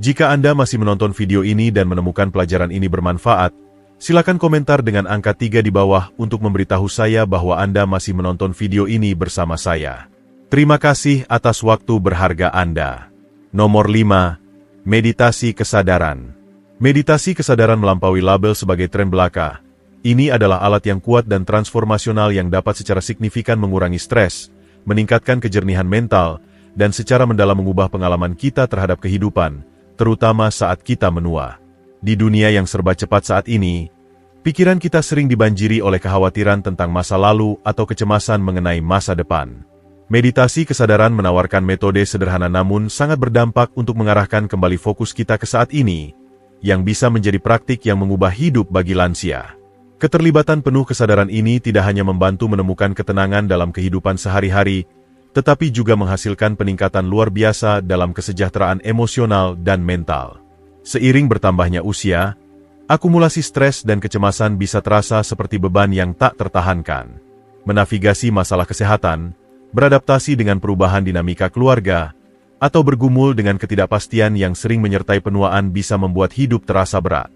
Jika Anda masih menonton video ini dan menemukan pelajaran ini bermanfaat, silakan komentar dengan angka 3 di bawah untuk memberitahu saya bahwa Anda masih menonton video ini bersama saya. Terima kasih atas waktu berharga Anda. Nomor 5. Meditasi kesadaran. Meditasi kesadaran melampaui label sebagai tren belaka. Ini adalah alat yang kuat dan transformasional yang dapat secara signifikan mengurangi stres, meningkatkan kejernihan mental, dan secara mendalam mengubah pengalaman kita terhadap kehidupan, terutama saat kita menua. Di dunia yang serba cepat saat ini, pikiran kita sering dibanjiri oleh kekhawatiran tentang masa lalu atau kecemasan mengenai masa depan. Meditasi kesadaran menawarkan metode sederhana namun sangat berdampak untuk mengarahkan kembali fokus kita ke saat ini, yang bisa menjadi praktik yang mengubah hidup bagi lansia. Keterlibatan penuh kesadaran ini tidak hanya membantu menemukan ketenangan dalam kehidupan sehari-hari, tetapi juga menghasilkan peningkatan luar biasa dalam kesejahteraan emosional dan mental. Seiring bertambahnya usia, akumulasi stres dan kecemasan bisa terasa seperti beban yang tak tertahankan. Menavigasi masalah kesehatan, beradaptasi dengan perubahan dinamika keluarga, atau bergumul dengan ketidakpastian yang sering menyertai penuaan bisa membuat hidup terasa berat.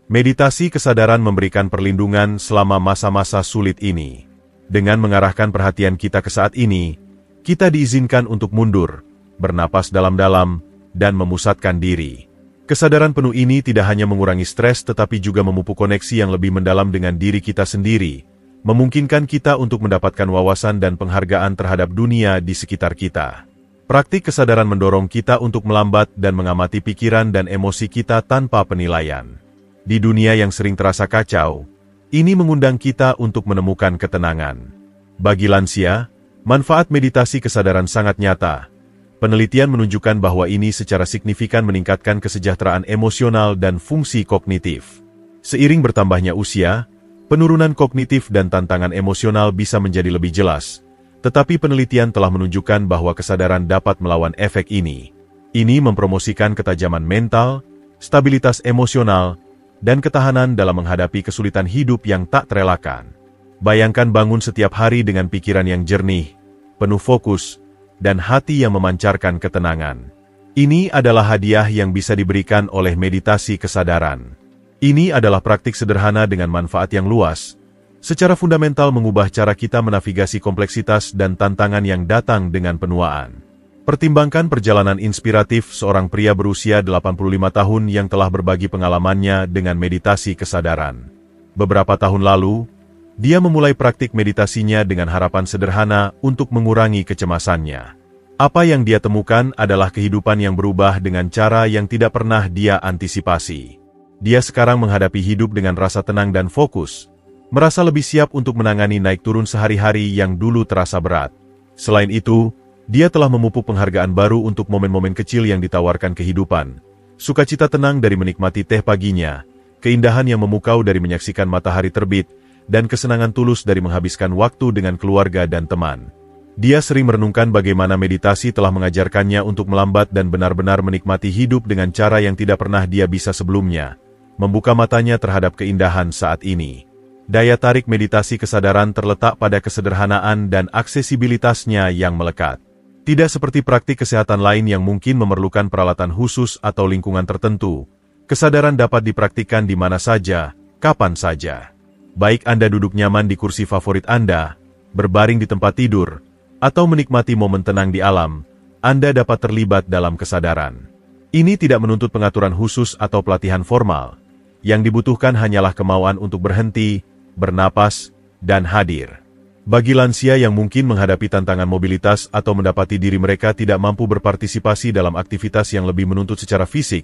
Meditasi kesadaran memberikan perlindungan selama masa-masa sulit ini. Dengan mengarahkan perhatian kita ke saat ini, kita diizinkan untuk mundur, bernapas dalam-dalam, dan memusatkan diri. Kesadaran penuh ini tidak hanya mengurangi stres tetapi juga memupuk koneksi yang lebih mendalam dengan diri kita sendiri, memungkinkan kita untuk mendapatkan wawasan dan penghargaan terhadap dunia di sekitar kita. Praktik kesadaran mendorong kita untuk melambat dan mengamati pikiran dan emosi kita tanpa penilaian. Di dunia yang sering terasa kacau, Ini mengundang kita untuk menemukan ketenangan. Bagi lansia, manfaat meditasi kesadaran sangat nyata. Penelitian menunjukkan bahwa ini secara signifikan meningkatkan kesejahteraan emosional dan fungsi kognitif. Seiring bertambahnya usia, penurunan kognitif dan tantangan emosional bisa menjadi lebih jelas. Tetapi penelitian telah menunjukkan bahwa kesadaran dapat melawan efek ini. Ini mempromosikan ketajaman mental, stabilitas emosional, dan ketahanan dalam menghadapi kesulitan hidup yang tak terelakkan. Bayangkan bangun setiap hari dengan pikiran yang jernih, penuh fokus, dan hati yang memancarkan ketenangan. Ini adalah hadiah yang bisa diberikan oleh meditasi kesadaran. Ini adalah praktik sederhana dengan manfaat yang luas, secara fundamental mengubah cara kita menavigasi kompleksitas dan tantangan yang datang dengan penuaan. Pertimbangkan perjalanan inspiratif seorang pria berusia 85 tahun yang telah berbagi pengalamannya dengan meditasi kesadaran. Beberapa tahun lalu, dia memulai praktik meditasinya dengan harapan sederhana untuk mengurangi kecemasannya. Apa yang dia temukan adalah kehidupan yang berubah dengan cara yang tidak pernah dia antisipasi. Dia sekarang menghadapi hidup dengan rasa tenang dan fokus, merasa lebih siap untuk menangani naik turun sehari-hari yang dulu terasa berat. Selain itu, dia telah memupuk penghargaan baru untuk momen-momen kecil yang ditawarkan kehidupan. Sukacita tenang dari menikmati teh paginya, keindahan yang memukau dari menyaksikan matahari terbit, dan kesenangan tulus dari menghabiskan waktu dengan keluarga dan teman. Dia sering merenungkan bagaimana meditasi telah mengajarkannya untuk melambat dan benar-benar menikmati hidup dengan cara yang tidak pernah dia bisa sebelumnya, membuka matanya terhadap keindahan saat ini. Daya tarik meditasi kesadaran terletak pada kesederhanaan dan aksesibilitasnya yang melekat. Tidak seperti praktik kesehatan lain yang mungkin memerlukan peralatan khusus atau lingkungan tertentu, kesadaran dapat dipraktikkan di mana saja, kapan saja. Baik Anda duduk nyaman di kursi favorit Anda, berbaring di tempat tidur, atau menikmati momen tenang di alam, Anda dapat terlibat dalam kesadaran. Ini tidak menuntut pengaturan khusus atau pelatihan formal. Yang dibutuhkan hanyalah kemauan untuk berhenti, bernapas, dan hadir. Bagi lansia yang mungkin menghadapi tantangan mobilitas atau mendapati diri mereka tidak mampu berpartisipasi dalam aktivitas yang lebih menuntut secara fisik,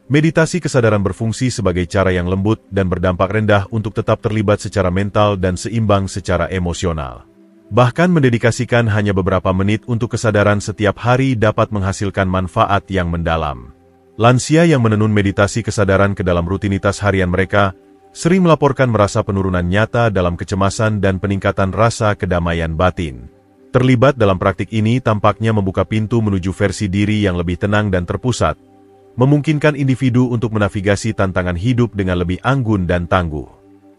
meditasi kesadaran berfungsi sebagai cara yang lembut dan berdampak rendah untuk tetap terlibat secara mental dan seimbang secara emosional. Bahkan mendedikasikan hanya beberapa menit untuk kesadaran setiap hari dapat menghasilkan manfaat yang mendalam. Lansia yang menenun meditasi kesadaran ke dalam rutinitas harian mereka, sering melaporkan merasa penurunan nyata dalam kecemasan dan peningkatan rasa kedamaian batin. Terlibat dalam praktik ini tampaknya membuka pintu menuju versi diri yang lebih tenang dan terpusat, memungkinkan individu untuk menavigasi tantangan hidup dengan lebih anggun dan tangguh.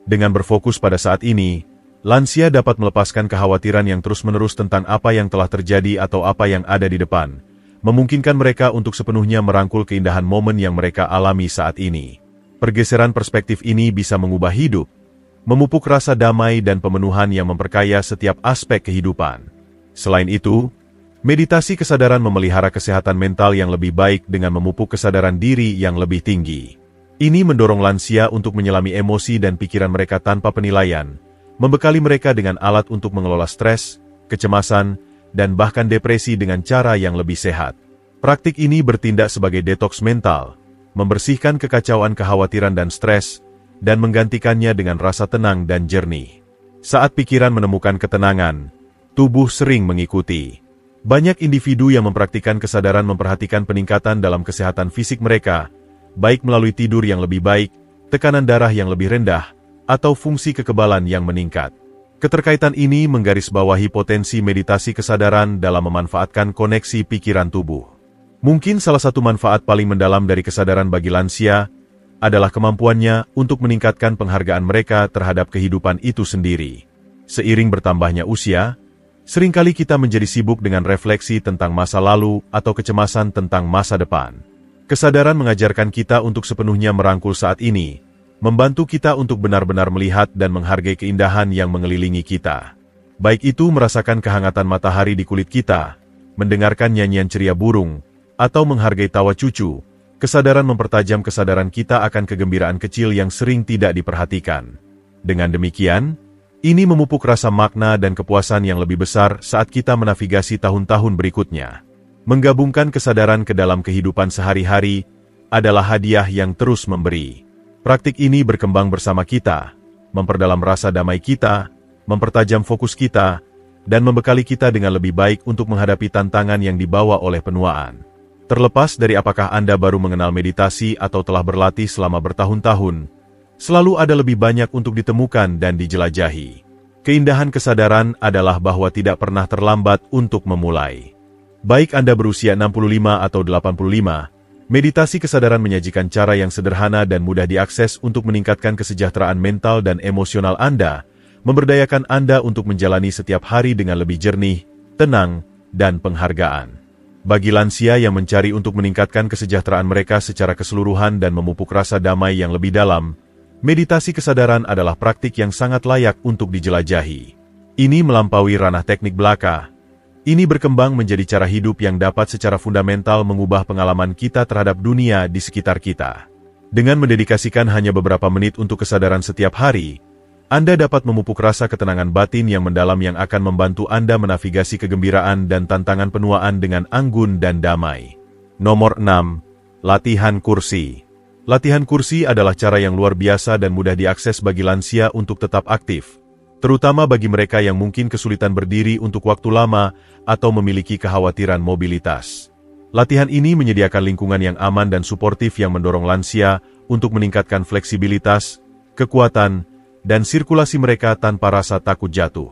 Dengan berfokus pada saat ini, lansia dapat melepaskan kekhawatiran yang terus-menerus tentang apa yang telah terjadi atau apa yang ada di depan, memungkinkan mereka untuk sepenuhnya merangkul keindahan momen yang mereka alami saat ini. Pergeseran perspektif ini bisa mengubah hidup, memupuk rasa damai dan pemenuhan yang memperkaya setiap aspek kehidupan. Selain itu, meditasi kesadaran memelihara kesehatan mental yang lebih baik dengan memupuk kesadaran diri yang lebih tinggi. Ini mendorong lansia untuk menyelami emosi dan pikiran mereka tanpa penilaian, membekali mereka dengan alat untuk mengelola stres, kecemasan, dan bahkan depresi dengan cara yang lebih sehat. Praktik ini bertindak sebagai detoks mental, membersihkan kekacauan kekhawatiran dan stres, dan menggantikannya dengan rasa tenang dan jernih. Saat pikiran menemukan ketenangan, tubuh sering mengikuti. Banyak individu yang mempraktikkan kesadaran memperhatikan peningkatan dalam kesehatan fisik mereka, baik melalui tidur yang lebih baik, tekanan darah yang lebih rendah, atau fungsi kekebalan yang meningkat. Keterkaitan ini menggarisbawahi potensi meditasi kesadaran dalam memanfaatkan koneksi pikiran tubuh. Mungkin salah satu manfaat paling mendalam dari kesadaran bagi lansia adalah kemampuannya untuk meningkatkan penghargaan mereka terhadap kehidupan itu sendiri. Seiring bertambahnya usia, seringkali kita menjadi sibuk dengan refleksi tentang masa lalu atau kecemasan tentang masa depan. Kesadaran mengajarkan kita untuk sepenuhnya merangkul saat ini, membantu kita untuk benar-benar melihat dan menghargai keindahan yang mengelilingi kita. Baik itu merasakan kehangatan matahari di kulit kita, mendengarkan nyanyian ceria burung, atau menghargai tawa cucu, kesadaran mempertajam kesadaran kita akan kegembiraan kecil yang sering tidak diperhatikan. Dengan demikian, ini memupuk rasa makna dan kepuasan yang lebih besar saat kita menavigasi tahun-tahun berikutnya. Menggabungkan kesadaran ke dalam kehidupan sehari-hari adalah hadiah yang terus memberi. Praktik ini berkembang bersama kita, memperdalam rasa damai kita, mempertajam fokus kita, dan membekali kita dengan lebih baik untuk menghadapi tantangan yang dibawa oleh penuaan. Terlepas dari apakah Anda baru mengenal meditasi atau telah berlatih selama bertahun-tahun, selalu ada lebih banyak untuk ditemukan dan dijelajahi. Keindahan kesadaran adalah bahwa tidak pernah terlambat untuk memulai. Baik Anda berusia 65 atau 85, meditasi kesadaran menyajikan cara yang sederhana dan mudah diakses untuk meningkatkan kesejahteraan mental dan emosional Anda, memberdayakan Anda untuk menjalani setiap hari dengan lebih jernih, tenang, dan penghargaan. Bagi lansia yang mencari untuk meningkatkan kesejahteraan mereka secara keseluruhan dan memupuk rasa damai yang lebih dalam, meditasi kesadaran adalah praktik yang sangat layak untuk dijelajahi. Ini melampaui ranah teknik belaka. Ini berkembang menjadi cara hidup yang dapat secara fundamental mengubah pengalaman kita terhadap dunia di sekitar kita. Dengan mendedikasikan hanya beberapa menit untuk kesadaran setiap hari, Anda dapat memupuk rasa ketenangan batin yang mendalam yang akan membantu Anda menavigasi kegembiraan dan tantangan penuaan dengan anggun dan damai. Nomor 6. Latihan kursi. Latihan kursi adalah cara yang luar biasa dan mudah diakses bagi lansia untuk tetap aktif, terutama bagi mereka yang mungkin kesulitan berdiri untuk waktu lama atau memiliki kekhawatiran mobilitas. Latihan ini menyediakan lingkungan yang aman dan suportif yang mendorong lansia untuk meningkatkan fleksibilitas, kekuatan, dan sirkulasi mereka tanpa rasa takut jatuh.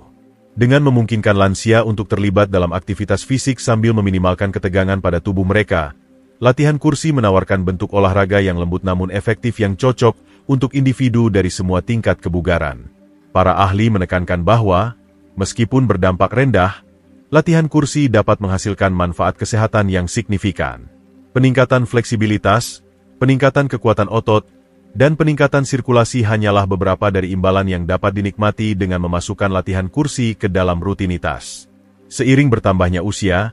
Dengan memungkinkan lansia untuk terlibat dalam aktivitas fisik sambil meminimalkan ketegangan pada tubuh mereka, latihan kursi menawarkan bentuk olahraga yang lembut namun efektif yang cocok untuk individu dari semua tingkat kebugaran. Para ahli menekankan bahwa, meskipun berdampak rendah, latihan kursi dapat menghasilkan manfaat kesehatan yang signifikan. Peningkatan fleksibilitas, peningkatan kekuatan otot, dan peningkatan sirkulasi hanyalah beberapa dari imbalan yang dapat dinikmati dengan memasukkan latihan kursi ke dalam rutinitas. Seiring bertambahnya usia,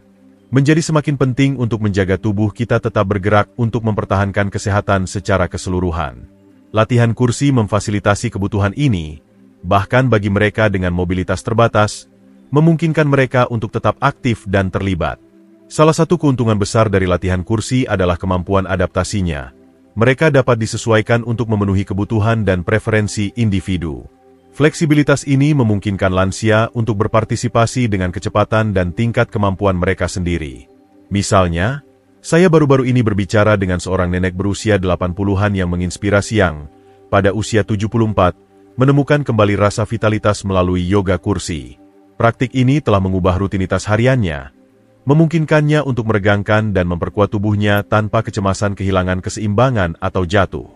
menjadi semakin penting untuk menjaga tubuh kita tetap bergerak untuk mempertahankan kesehatan secara keseluruhan. Latihan kursi memfasilitasi kebutuhan ini, bahkan bagi mereka dengan mobilitas terbatas, memungkinkan mereka untuk tetap aktif dan terlibat. Salah satu keuntungan besar dari latihan kursi adalah kemampuan adaptasinya. Mereka dapat disesuaikan untuk memenuhi kebutuhan dan preferensi individu. Fleksibilitas ini memungkinkan lansia untuk berpartisipasi dengan kecepatan dan tingkat kemampuan mereka sendiri. Misalnya, saya baru-baru ini berbicara dengan seorang nenek berusia 80-an yang menginspirasi yang, pada usia 74, menemukan kembali rasa vitalitas melalui yoga kursi. Praktik ini telah mengubah rutinitas hariannya, memungkinkannya untuk meregangkan dan memperkuat tubuhnya tanpa kecemasan kehilangan keseimbangan atau jatuh.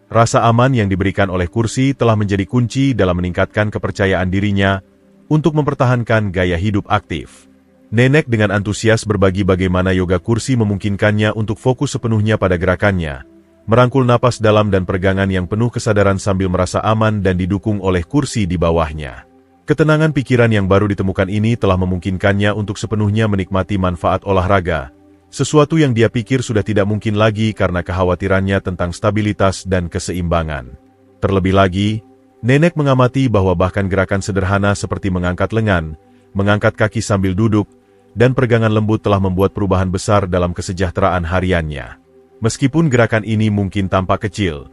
Rasa aman yang diberikan oleh kursi telah menjadi kunci dalam meningkatkan kepercayaan dirinya untuk mempertahankan gaya hidup aktif. Nenek dengan antusias berbagi bagaimana yoga kursi memungkinkannya untuk fokus sepenuhnya pada gerakannya, merangkul napas dalam dan peregangan yang penuh kesadaran sambil merasa aman dan didukung oleh kursi di bawahnya. Ketenangan pikiran yang baru ditemukan ini telah memungkinkannya untuk sepenuhnya menikmati manfaat olahraga, sesuatu yang dia pikir sudah tidak mungkin lagi karena kekhawatirannya tentang stabilitas dan keseimbangan. Terlebih lagi, nenek mengamati bahwa bahkan gerakan sederhana seperti mengangkat lengan, mengangkat kaki sambil duduk, dan peregangan lembut telah membuat perubahan besar dalam kesejahteraan hariannya. Meskipun gerakan ini mungkin tampak kecil,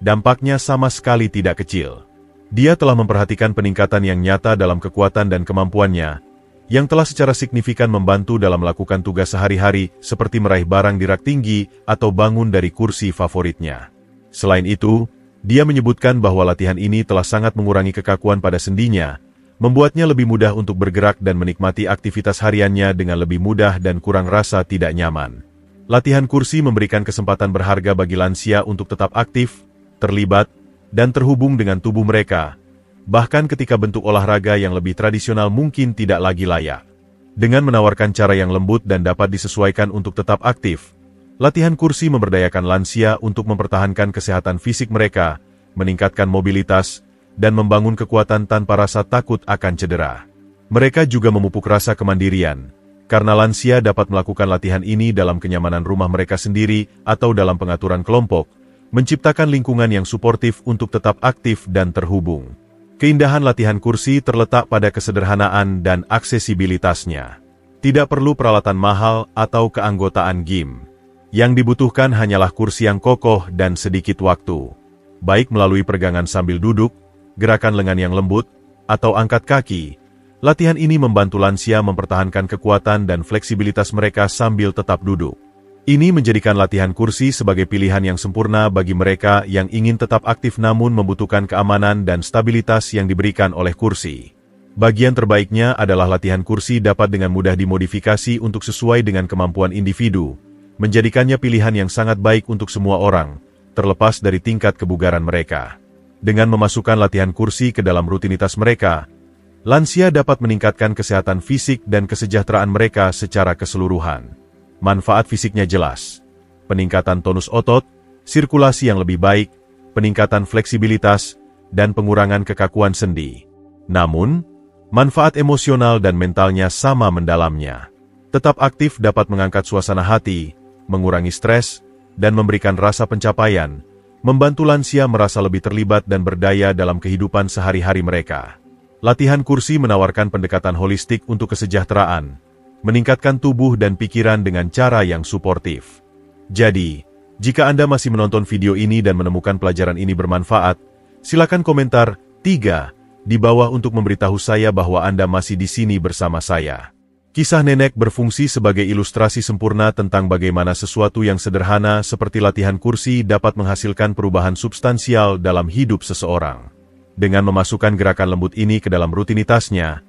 dampaknya sama sekali tidak kecil. Dia telah memperhatikan peningkatan yang nyata dalam kekuatan dan kemampuannya, yang telah secara signifikan membantu dalam melakukan tugas sehari-hari seperti meraih barang di rak tinggi atau bangun dari kursi favoritnya. Selain itu, dia menyebutkan bahwa latihan ini telah sangat mengurangi kekakuan pada sendinya, membuatnya lebih mudah untuk bergerak dan menikmati aktivitas hariannya dengan lebih mudah dan kurang rasa tidak nyaman. Latihan kursi memberikan kesempatan berharga bagi lansia untuk tetap aktif, terlibat, dan terhubung dengan tubuh mereka, bahkan ketika bentuk olahraga yang lebih tradisional mungkin tidak lagi layak. Dengan menawarkan cara yang lembut dan dapat disesuaikan untuk tetap aktif, latihan kursi memberdayakan lansia untuk mempertahankan kesehatan fisik mereka, meningkatkan mobilitas, dan membangun kekuatan tanpa rasa takut akan cedera. Mereka juga memupuk rasa kemandirian, karena lansia dapat melakukan latihan ini dalam kenyamanan rumah mereka sendiri atau dalam pengaturan kelompok, menciptakan lingkungan yang suportif untuk tetap aktif dan terhubung. Keindahan latihan kursi terletak pada kesederhanaan dan aksesibilitasnya. Tidak perlu peralatan mahal atau keanggotaan gym. Yang dibutuhkan hanyalah kursi yang kokoh dan sedikit waktu. Baik melalui peregangan sambil duduk, gerakan lengan yang lembut, atau angkat kaki. Latihan ini membantu lansia mempertahankan kekuatan dan fleksibilitas mereka sambil tetap duduk. Ini menjadikan latihan kursi sebagai pilihan yang sempurna bagi mereka yang ingin tetap aktif namun membutuhkan keamanan dan stabilitas yang diberikan oleh kursi. Bagian terbaiknya adalah latihan kursi dapat dengan mudah dimodifikasi untuk sesuai dengan kemampuan individu, menjadikannya pilihan yang sangat baik untuk semua orang, terlepas dari tingkat kebugaran mereka. Dengan memasukkan latihan kursi ke dalam rutinitas mereka, lansia dapat meningkatkan kesehatan fisik dan kesejahteraan mereka secara keseluruhan. Manfaat fisiknya jelas. Peningkatan tonus otot, sirkulasi yang lebih baik, peningkatan fleksibilitas, dan pengurangan kekakuan sendi. Namun, manfaat emosional dan mentalnya sama mendalamnya. Tetap aktif dapat mengangkat suasana hati, mengurangi stres, dan memberikan rasa pencapaian, membantu lansia merasa lebih terlibat dan berdaya dalam kehidupan sehari-hari mereka. Latihan kursi menawarkan pendekatan holistik untuk kesejahteraan, meningkatkan tubuh dan pikiran dengan cara yang suportif. Jadi, jika Anda masih menonton video ini dan menemukan pelajaran ini bermanfaat, silakan komentar 3 di bawah untuk memberitahu saya bahwa Anda masih di sini bersama saya. Kisah nenek berfungsi sebagai ilustrasi sempurna tentang bagaimana sesuatu yang sederhana seperti latihan kursi dapat menghasilkan perubahan substansial dalam hidup seseorang. Dengan memasukkan gerakan lembut ini ke dalam rutinitasnya,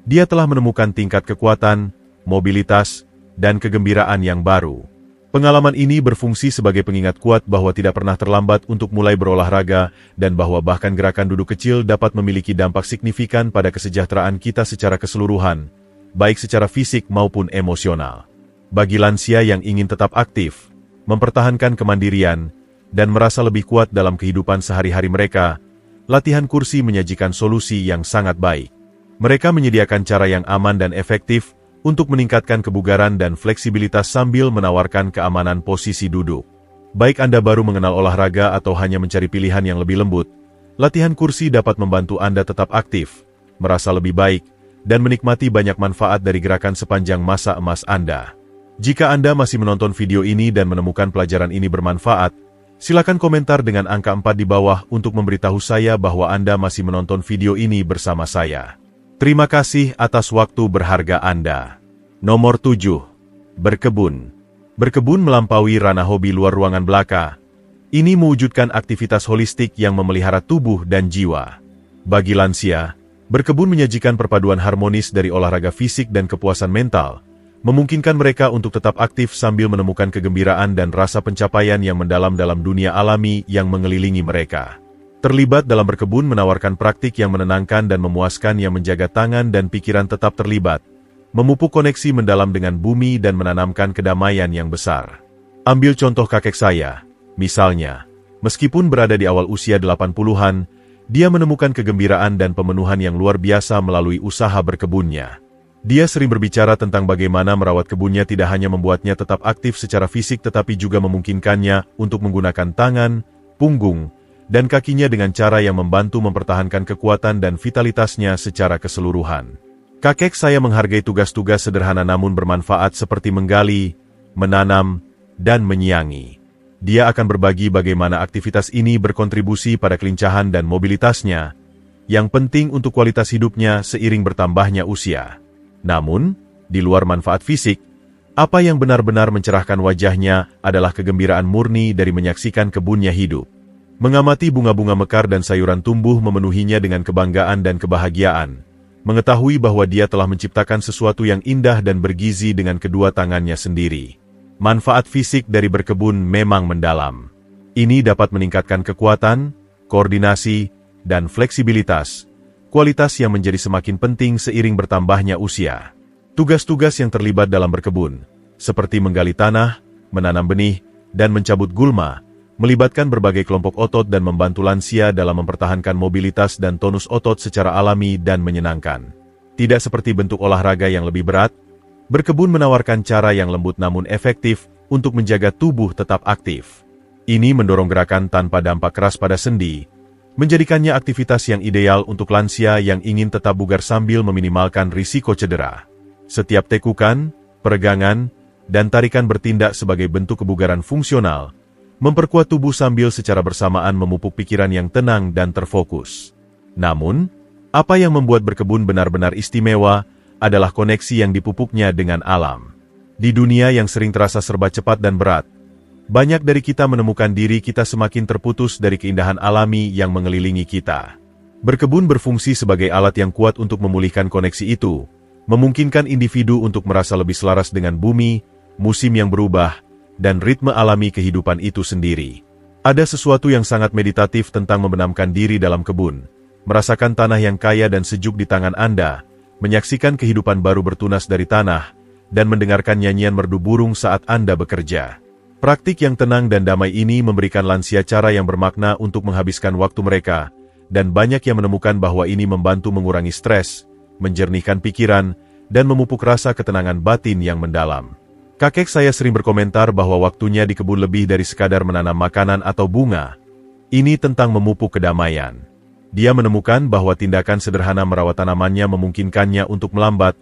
dia telah menemukan tingkat kekuatan, mobilitas, dan kegembiraan yang baru. Pengalaman ini berfungsi sebagai pengingat kuat bahwa tidak pernah terlambat untuk mulai berolahraga dan bahwa bahkan gerakan duduk kecil dapat memiliki dampak signifikan pada kesejahteraan kita secara keseluruhan, baik secara fisik maupun emosional. Bagi lansia yang ingin tetap aktif, mempertahankan kemandirian, dan merasa lebih kuat dalam kehidupan sehari-hari mereka, latihan kursi menyajikan solusi yang sangat baik. Mereka menyediakan cara yang aman dan efektif untuk meningkatkan kebugaran dan fleksibilitas sambil menawarkan keamanan posisi duduk. Baik Anda baru mengenal olahraga atau hanya mencari pilihan yang lebih lembut, latihan kursi dapat membantu Anda tetap aktif, merasa lebih baik, dan menikmati banyak manfaat dari gerakan sepanjang masa emas Anda. Jika Anda masih menonton video ini dan menemukan pelajaran ini bermanfaat, silakan komentar dengan angka 4 di bawah untuk memberitahu saya bahwa Anda masih menonton video ini bersama saya. Terima kasih atas waktu berharga Anda. Nomor 7. Berkebun. Berkebun melampaui ranah hobi luar ruangan belaka. Ini mewujudkan aktivitas holistik yang memelihara tubuh dan jiwa. Bagi lansia, berkebun menyajikan perpaduan harmonis dari olahraga fisik dan kepuasan mental, memungkinkan mereka untuk tetap aktif sambil menemukan kegembiraan dan rasa pencapaian yang mendalam dalam dunia alami yang mengelilingi mereka. Terlibat dalam berkebun menawarkan praktik yang menenangkan dan memuaskan yang menjaga tangan dan pikiran tetap terlibat, memupuk koneksi mendalam dengan bumi dan menanamkan kedamaian yang besar. Ambil contoh kakek saya, misalnya, meskipun berada di awal usia 80-an, dia menemukan kegembiraan dan pemenuhan yang luar biasa melalui usaha berkebunnya. Dia sering berbicara tentang bagaimana merawat kebunnya tidak hanya membuatnya tetap aktif secara fisik tetapi juga memungkinkannya untuk menggunakan tangan, punggung, dan kakinya dengan cara yang membantu mempertahankan kekuatan dan vitalitasnya secara keseluruhan. Kakek saya menghargai tugas-tugas sederhana namun bermanfaat seperti menggali, menanam, dan menyiangi. Dia akan berbagi bagaimana aktivitas ini berkontribusi pada kelincahan dan mobilitasnya, yang penting untuk kualitas hidupnya seiring bertambahnya usia. Namun, di luar manfaat fisik, apa yang benar-benar mencerahkan wajahnya adalah kegembiraan murni dari menyaksikan kebunnya hidup. Mengamati bunga-bunga mekar dan sayuran tumbuh memenuhinya dengan kebanggaan dan kebahagiaan. Mengetahui bahwa dia telah menciptakan sesuatu yang indah dan bergizi dengan kedua tangannya sendiri. Manfaat fisik dari berkebun memang mendalam. Ini dapat meningkatkan kekuatan, koordinasi, dan fleksibilitas, kualitas yang menjadi semakin penting seiring bertambahnya usia. Tugas-tugas yang terlibat dalam berkebun, seperti menggali tanah, menanam benih, dan mencabut gulma, melibatkan berbagai kelompok otot dan membantu lansia dalam mempertahankan mobilitas dan tonus otot secara alami dan menyenangkan. Tidak seperti bentuk olahraga yang lebih berat, berkebun menawarkan cara yang lembut namun efektif untuk menjaga tubuh tetap aktif. Ini mendorong gerakan tanpa dampak keras pada sendi, menjadikannya aktivitas yang ideal untuk lansia yang ingin tetap bugar sambil meminimalkan risiko cedera. Setiap tekukan, peregangan, dan tarikan bertindak sebagai bentuk kebugaran fungsional, memperkuat tubuh sambil secara bersamaan memupuk pikiran yang tenang dan terfokus. Namun, apa yang membuat berkebun benar-benar istimewa adalah koneksi yang dipupuknya dengan alam. Di dunia yang sering terasa serba cepat dan berat, banyak dari kita menemukan diri kita semakin terputus dari keindahan alami yang mengelilingi kita. Berkebun berfungsi sebagai alat yang kuat untuk memulihkan koneksi itu, memungkinkan individu untuk merasa lebih selaras dengan bumi, musim yang berubah, dan ritme alami kehidupan itu sendiri. Ada sesuatu yang sangat meditatif tentang membenamkan diri dalam kebun, merasakan tanah yang kaya dan sejuk di tangan Anda, menyaksikan kehidupan baru bertunas dari tanah, dan mendengarkan nyanyian merdu burung saat Anda bekerja. Praktik yang tenang dan damai ini memberikan lansia cara yang bermakna untuk menghabiskan waktu mereka, dan banyak yang menemukan bahwa ini membantu mengurangi stres, menjernihkan pikiran, dan memupuk rasa ketenangan batin yang mendalam. Kakek saya sering berkomentar bahwa waktunya di kebun lebih dari sekadar menanam makanan atau bunga. Ini tentang memupuk kedamaian. Dia menemukan bahwa tindakan sederhana merawat tanamannya memungkinkannya untuk melambat,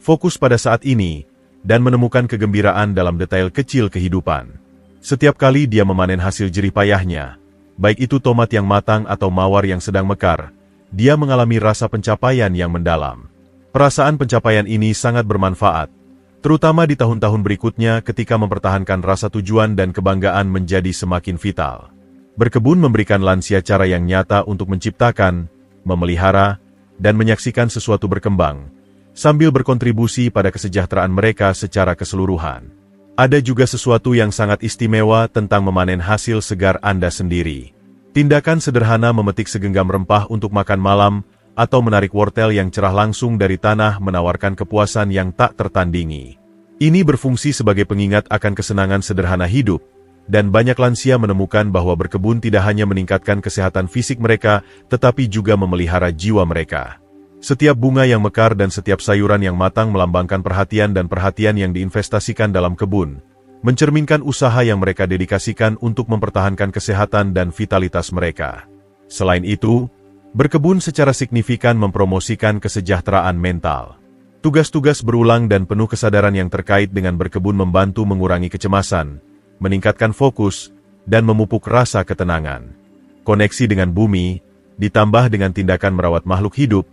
fokus pada saat ini, dan menemukan kegembiraan dalam detail kecil kehidupan. Setiap kali dia memanen hasil jerih payahnya, baik itu tomat yang matang atau mawar yang sedang mekar, dia mengalami rasa pencapaian yang mendalam. Perasaan pencapaian ini sangat bermanfaat, terutama di tahun-tahun berikutnya ketika mempertahankan rasa tujuan dan kebanggaan menjadi semakin vital. Berkebun memberikan lansia cara yang nyata untuk menciptakan, memelihara, dan menyaksikan sesuatu berkembang, sambil berkontribusi pada kesejahteraan mereka secara keseluruhan. Ada juga sesuatu yang sangat istimewa tentang memanen hasil segar Anda sendiri. Tindakan sederhana memetik segenggam rempah untuk makan malam, atau menarik wortel yang cerah langsung dari tanah menawarkan kepuasan yang tak tertandingi. Ini berfungsi sebagai pengingat akan kesenangan sederhana hidup, dan banyak lansia menemukan bahwa berkebun tidak hanya meningkatkan kesehatan fisik mereka, tetapi juga memelihara jiwa mereka. Setiap bunga yang mekar dan setiap sayuran yang matang melambangkan perhatian dan perhatian yang diinvestasikan dalam kebun, mencerminkan usaha yang mereka dedikasikan untuk mempertahankan kesehatan dan vitalitas mereka. Selain itu, berkebun secara signifikan mempromosikan kesejahteraan mental. Tugas-tugas berulang dan penuh kesadaran yang terkait dengan berkebun membantu mengurangi kecemasan, meningkatkan fokus, dan memupuk rasa ketenangan. Koneksi dengan bumi, ditambah dengan tindakan merawat makhluk hidup,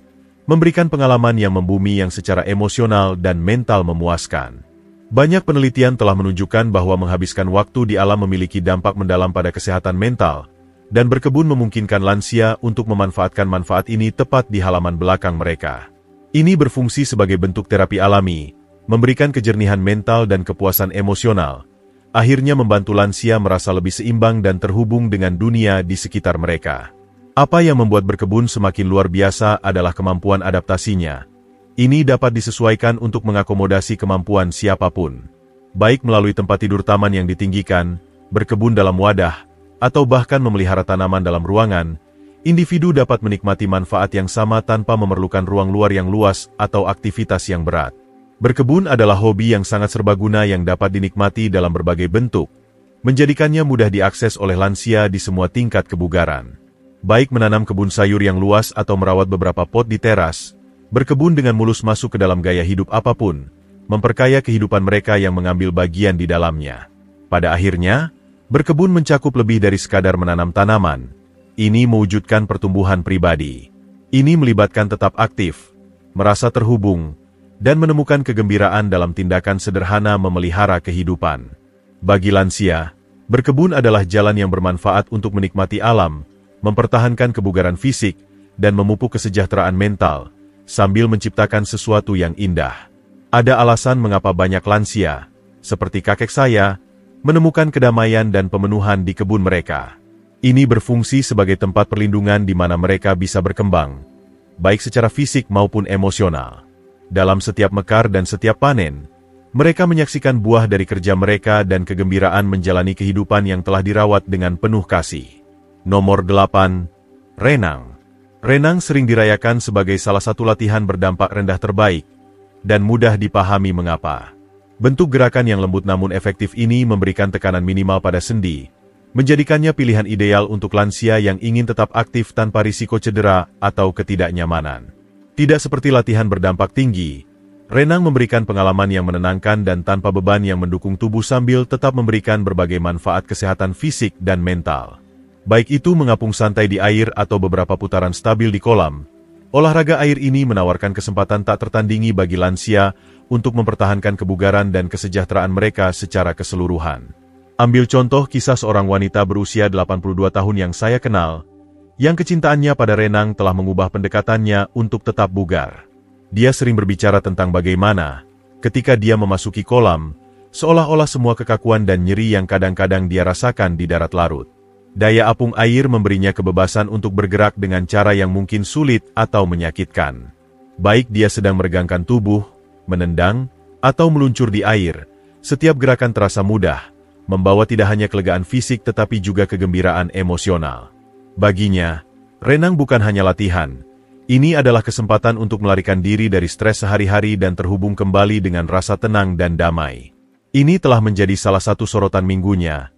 memberikan pengalaman yang membumi yang secara emosional dan mental memuaskan. Banyak penelitian telah menunjukkan bahwa menghabiskan waktu di alam memiliki dampak mendalam pada kesehatan mental, dan berkebun memungkinkan lansia untuk memanfaatkan manfaat ini tepat di halaman belakang mereka. Ini berfungsi sebagai bentuk terapi alami, memberikan kejernihan mental dan kepuasan emosional, akhirnya membantu lansia merasa lebih seimbang dan terhubung dengan dunia di sekitar mereka. Apa yang membuat berkebun semakin luar biasa adalah kemampuan adaptasinya. Ini dapat disesuaikan untuk mengakomodasi kemampuan siapapun. Baik melalui tempat tidur taman yang ditinggikan, berkebun dalam wadah, atau bahkan memelihara tanaman dalam ruangan, individu dapat menikmati manfaat yang sama tanpa memerlukan ruang luar yang luas atau aktivitas yang berat. Berkebun adalah hobi yang sangat serbaguna yang dapat dinikmati dalam berbagai bentuk, menjadikannya mudah diakses oleh lansia di semua tingkat kebugaran. Baik menanam kebun sayur yang luas atau merawat beberapa pot di teras, berkebun dengan mulus masuk ke dalam gaya hidup apapun, memperkaya kehidupan mereka yang mengambil bagian di dalamnya. Pada akhirnya, berkebun mencakup lebih dari sekadar menanam tanaman. Ini mewujudkan pertumbuhan pribadi. Ini melibatkan tetap aktif, merasa terhubung, dan menemukan kegembiraan dalam tindakan sederhana memelihara kehidupan. Bagi lansia, berkebun adalah jalan yang bermanfaat untuk menikmati alam, mempertahankan kebugaran fisik, dan memupuk kesejahteraan mental, sambil menciptakan sesuatu yang indah. Ada alasan mengapa banyak lansia, seperti kakek saya, menemukan kedamaian dan pemenuhan di kebun mereka. Ini berfungsi sebagai tempat perlindungan di mana mereka bisa berkembang, baik secara fisik maupun emosional. Dalam setiap mekar dan setiap panen, mereka menyaksikan buah dari kerja mereka dan kegembiraan menjalani kehidupan yang telah dirawat dengan penuh kasih. Nomor 8. Renang. Renang sering dirayakan sebagai salah satu latihan berdampak rendah terbaik, dan mudah dipahami mengapa. Bentuk gerakan yang lembut namun efektif ini memberikan tekanan minimal pada sendi, menjadikannya pilihan ideal untuk lansia yang ingin tetap aktif tanpa risiko cedera atau ketidaknyamanan. Tidak seperti latihan berdampak tinggi, renang memberikan pengalaman yang menenangkan dan tanpa beban yang mendukung tubuh sambil tetap memberikan berbagai manfaat kesehatan fisik dan mental. Baik itu mengapung santai di air atau beberapa putaran stabil di kolam, olahraga air ini menawarkan kesempatan tak tertandingi bagi lansia untuk mempertahankan kebugaran dan kesejahteraan mereka secara keseluruhan. Ambil contoh kisah seorang wanita berusia 82 tahun yang saya kenal, yang kecintaannya pada renang telah mengubah pendekatannya untuk tetap bugar. Dia sering berbicara tentang bagaimana, ketika dia memasuki kolam, seolah-olah semua kekakuan dan nyeri yang kadang-kadang dia rasakan di darat larut. Daya apung air memberinya kebebasan untuk bergerak dengan cara yang mungkin sulit atau menyakitkan. Baik dia sedang meregangkan tubuh, menendang, atau meluncur di air, setiap gerakan terasa mudah, membawa tidak hanya kelegaan fisik tetapi juga kegembiraan emosional. Baginya, renang bukan hanya latihan. Ini adalah kesempatan untuk melarikan diri dari stres sehari-hari dan terhubung kembali dengan rasa tenang dan damai. Ini telah menjadi salah satu sorotan minggunya,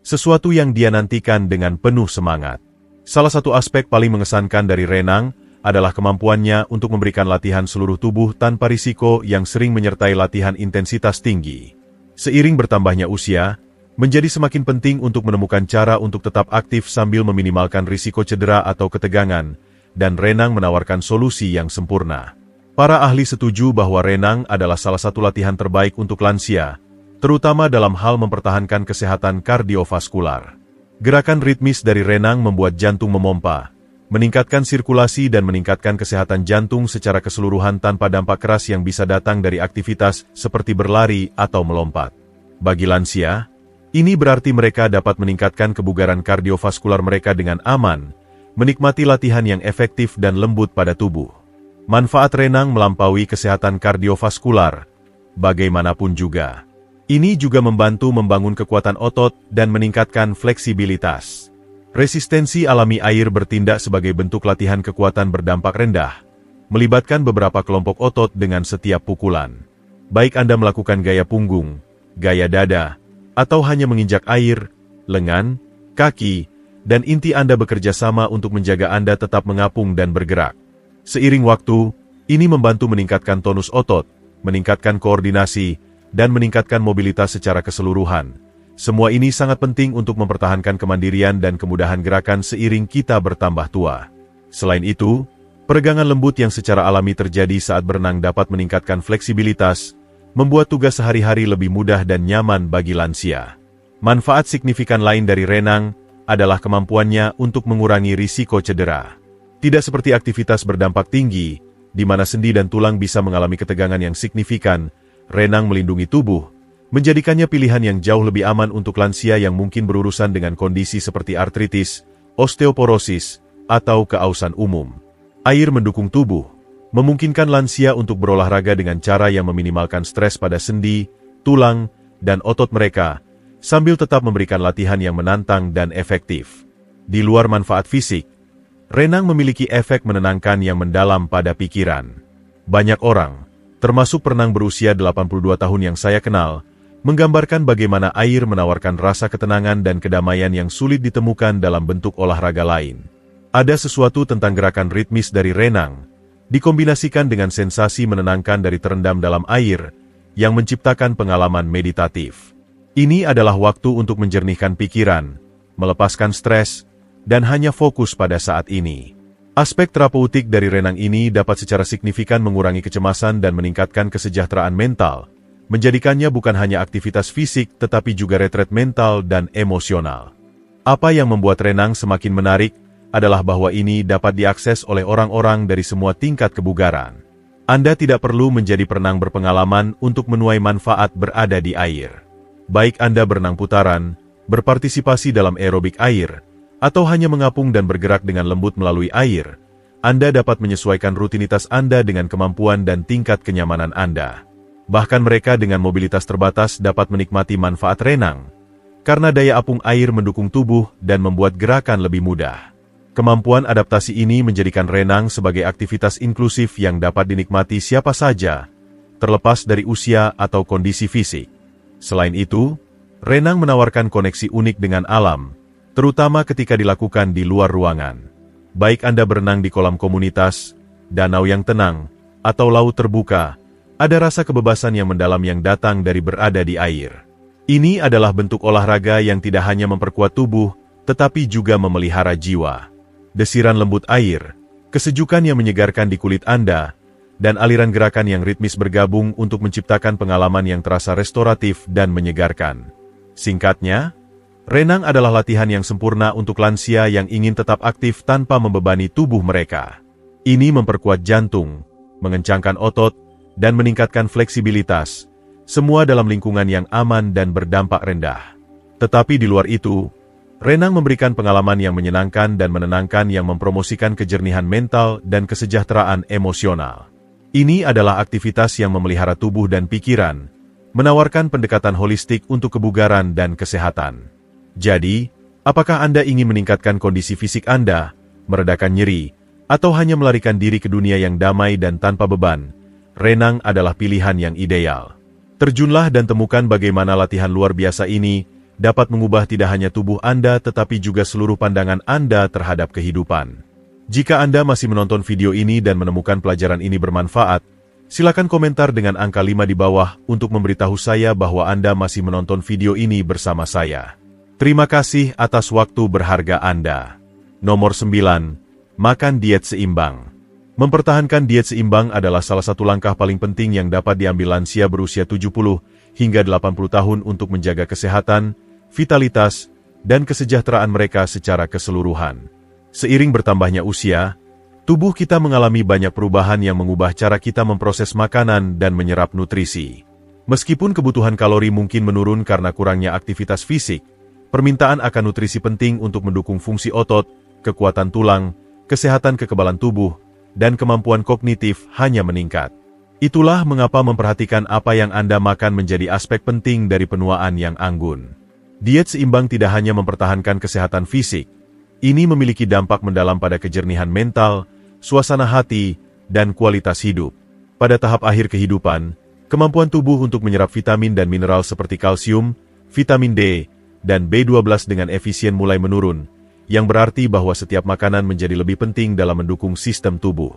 sesuatu yang dia nantikan dengan penuh semangat. Salah satu aspek paling mengesankan dari renang adalah kemampuannya untuk memberikan latihan seluruh tubuh tanpa risiko yang sering menyertai latihan intensitas tinggi. Seiring bertambahnya usia, menjadi semakin penting untuk menemukan cara untuk tetap aktif sambil meminimalkan risiko cedera atau ketegangan, dan renang menawarkan solusi yang sempurna. Para ahli setuju bahwa renang adalah salah satu latihan terbaik untuk lansia, terutama dalam hal mempertahankan kesehatan kardiovaskular. Gerakan ritmis dari renang membuat jantung memompa, meningkatkan sirkulasi dan meningkatkan kesehatan jantung secara keseluruhan tanpa dampak keras yang bisa datang dari aktivitas seperti berlari atau melompat. Bagi lansia, ini berarti mereka dapat meningkatkan kebugaran kardiovaskular mereka dengan aman, menikmati latihan yang efektif dan lembut pada tubuh. Manfaat renang melampaui kesehatan kardiovaskular, bagaimanapun juga. Ini juga membantu membangun kekuatan otot dan meningkatkan fleksibilitas. Resistensi alami air bertindak sebagai bentuk latihan kekuatan berdampak rendah, melibatkan beberapa kelompok otot dengan setiap pukulan. Baik Anda melakukan gaya punggung, gaya dada, atau hanya menginjak air, lengan, kaki, dan inti Anda bekerja sama untuk menjaga Anda tetap mengapung dan bergerak. Seiring waktu, ini membantu meningkatkan tonus otot, meningkatkan koordinasi, dan meningkatkan mobilitas secara keseluruhan. Semua ini sangat penting untuk mempertahankan kemandirian dan kemudahan gerakan seiring kita bertambah tua. Selain itu, peregangan lembut yang secara alami terjadi saat berenang dapat meningkatkan fleksibilitas, membuat tugas sehari-hari lebih mudah dan nyaman bagi lansia. Manfaat signifikan lain dari renang adalah kemampuannya untuk mengurangi risiko cedera. Tidak seperti aktivitas berdampak tinggi, di mana sendi dan tulang bisa mengalami ketegangan yang signifikan, renang melindungi tubuh, menjadikannya pilihan yang jauh lebih aman untuk lansia yang mungkin berurusan dengan kondisi seperti artritis, osteoporosis, atau keausan umum. Air mendukung tubuh, memungkinkan lansia untuk berolahraga dengan cara yang meminimalkan stres pada sendi, tulang, dan otot mereka, sambil tetap memberikan latihan yang menantang dan efektif. Di luar manfaat fisik, renang memiliki efek menenangkan yang mendalam pada pikiran. Banyak orang, termasuk perenang berusia 82 tahun yang saya kenal, menggambarkan bagaimana air menawarkan rasa ketenangan dan kedamaian yang sulit ditemukan dalam bentuk olahraga lain. Ada sesuatu tentang gerakan ritmis dari renang, dikombinasikan dengan sensasi menenangkan dari terendam dalam air, yang menciptakan pengalaman meditatif. Ini adalah waktu untuk menjernihkan pikiran, melepaskan stres, dan hanya fokus pada saat ini. Aspek terapeutik dari renang ini dapat secara signifikan mengurangi kecemasan dan meningkatkan kesejahteraan mental, menjadikannya bukan hanya aktivitas fisik tetapi juga retret mental dan emosional. Apa yang membuat renang semakin menarik adalah bahwa ini dapat diakses oleh orang-orang dari semua tingkat kebugaran. Anda tidak perlu menjadi perenang berpengalaman untuk menuai manfaat berada di air. Baik Anda berenang putaran, berpartisipasi dalam aerobik air, atau hanya mengapung dan bergerak dengan lembut melalui air, Anda dapat menyesuaikan rutinitas Anda dengan kemampuan dan tingkat kenyamanan Anda. Bahkan mereka dengan mobilitas terbatas dapat menikmati manfaat renang, karena daya apung air mendukung tubuh dan membuat gerakan lebih mudah. Kemampuan adaptasi ini menjadikan renang sebagai aktivitas inklusif yang dapat dinikmati siapa saja, terlepas dari usia atau kondisi fisik. Selain itu, renang menawarkan koneksi unik dengan alam, terutama ketika dilakukan di luar ruangan. Baik Anda berenang di kolam komunitas, danau yang tenang, atau laut terbuka, ada rasa kebebasan yang mendalam yang datang dari berada di air. Ini adalah bentuk olahraga yang tidak hanya memperkuat tubuh, tetapi juga memelihara jiwa. Desiran lembut air, kesejukan yang menyegarkan di kulit Anda, dan aliran gerakan yang ritmis bergabung untuk menciptakan pengalaman yang terasa restoratif dan menyegarkan. Singkatnya, renang adalah latihan yang sempurna untuk lansia yang ingin tetap aktif tanpa membebani tubuh mereka. Ini memperkuat jantung, mengencangkan otot, dan meningkatkan fleksibilitas, semua dalam lingkungan yang aman dan berdampak rendah. Tetapi di luar itu, renang memberikan pengalaman yang menyenangkan dan menenangkan yang mempromosikan kejernihan mental dan kesejahteraan emosional. Ini adalah aktivitas yang memelihara tubuh dan pikiran, menawarkan pendekatan holistik untuk kebugaran dan kesehatan. Jadi, apakah Anda ingin meningkatkan kondisi fisik Anda, meredakan nyeri, atau hanya melarikan diri ke dunia yang damai dan tanpa beban? Renang adalah pilihan yang ideal. Terjunlah dan temukan bagaimana latihan luar biasa ini dapat mengubah tidak hanya tubuh Anda tetapi juga seluruh pandangan Anda terhadap kehidupan. Jika Anda masih menonton video ini dan menemukan pelajaran ini bermanfaat, silakan komentar dengan angka 5 di bawah untuk memberitahu saya bahwa Anda masih menonton video ini bersama saya. Terima kasih atas waktu berharga Anda. Nomor 9. Makan diet seimbang. Mempertahankan diet seimbang adalah salah satu langkah paling penting yang dapat diambil lansia berusia 70 hingga 80 tahun untuk menjaga kesehatan, vitalitas, dan kesejahteraan mereka secara keseluruhan. Seiring bertambahnya usia, tubuh kita mengalami banyak perubahan yang mengubah cara kita memproses makanan dan menyerap nutrisi. Meskipun kebutuhan kalori mungkin menurun karena kurangnya aktivitas fisik, permintaan akan nutrisi penting untuk mendukung fungsi otot, kekuatan tulang, kesehatan kekebalan tubuh, dan kemampuan kognitif hanya meningkat. Itulah mengapa memperhatikan apa yang Anda makan menjadi aspek penting dari penuaan yang anggun. Diet seimbang tidak hanya mempertahankan kesehatan fisik, ini memiliki dampak mendalam pada kejernihan mental, suasana hati, dan kualitas hidup. Pada tahap akhir kehidupan, kemampuan tubuh untuk menyerap vitamin dan mineral seperti kalsium, vitamin D, dan B12 dengan efisien mulai menurun, yang berarti bahwa setiap makanan menjadi lebih penting dalam mendukung sistem tubuh.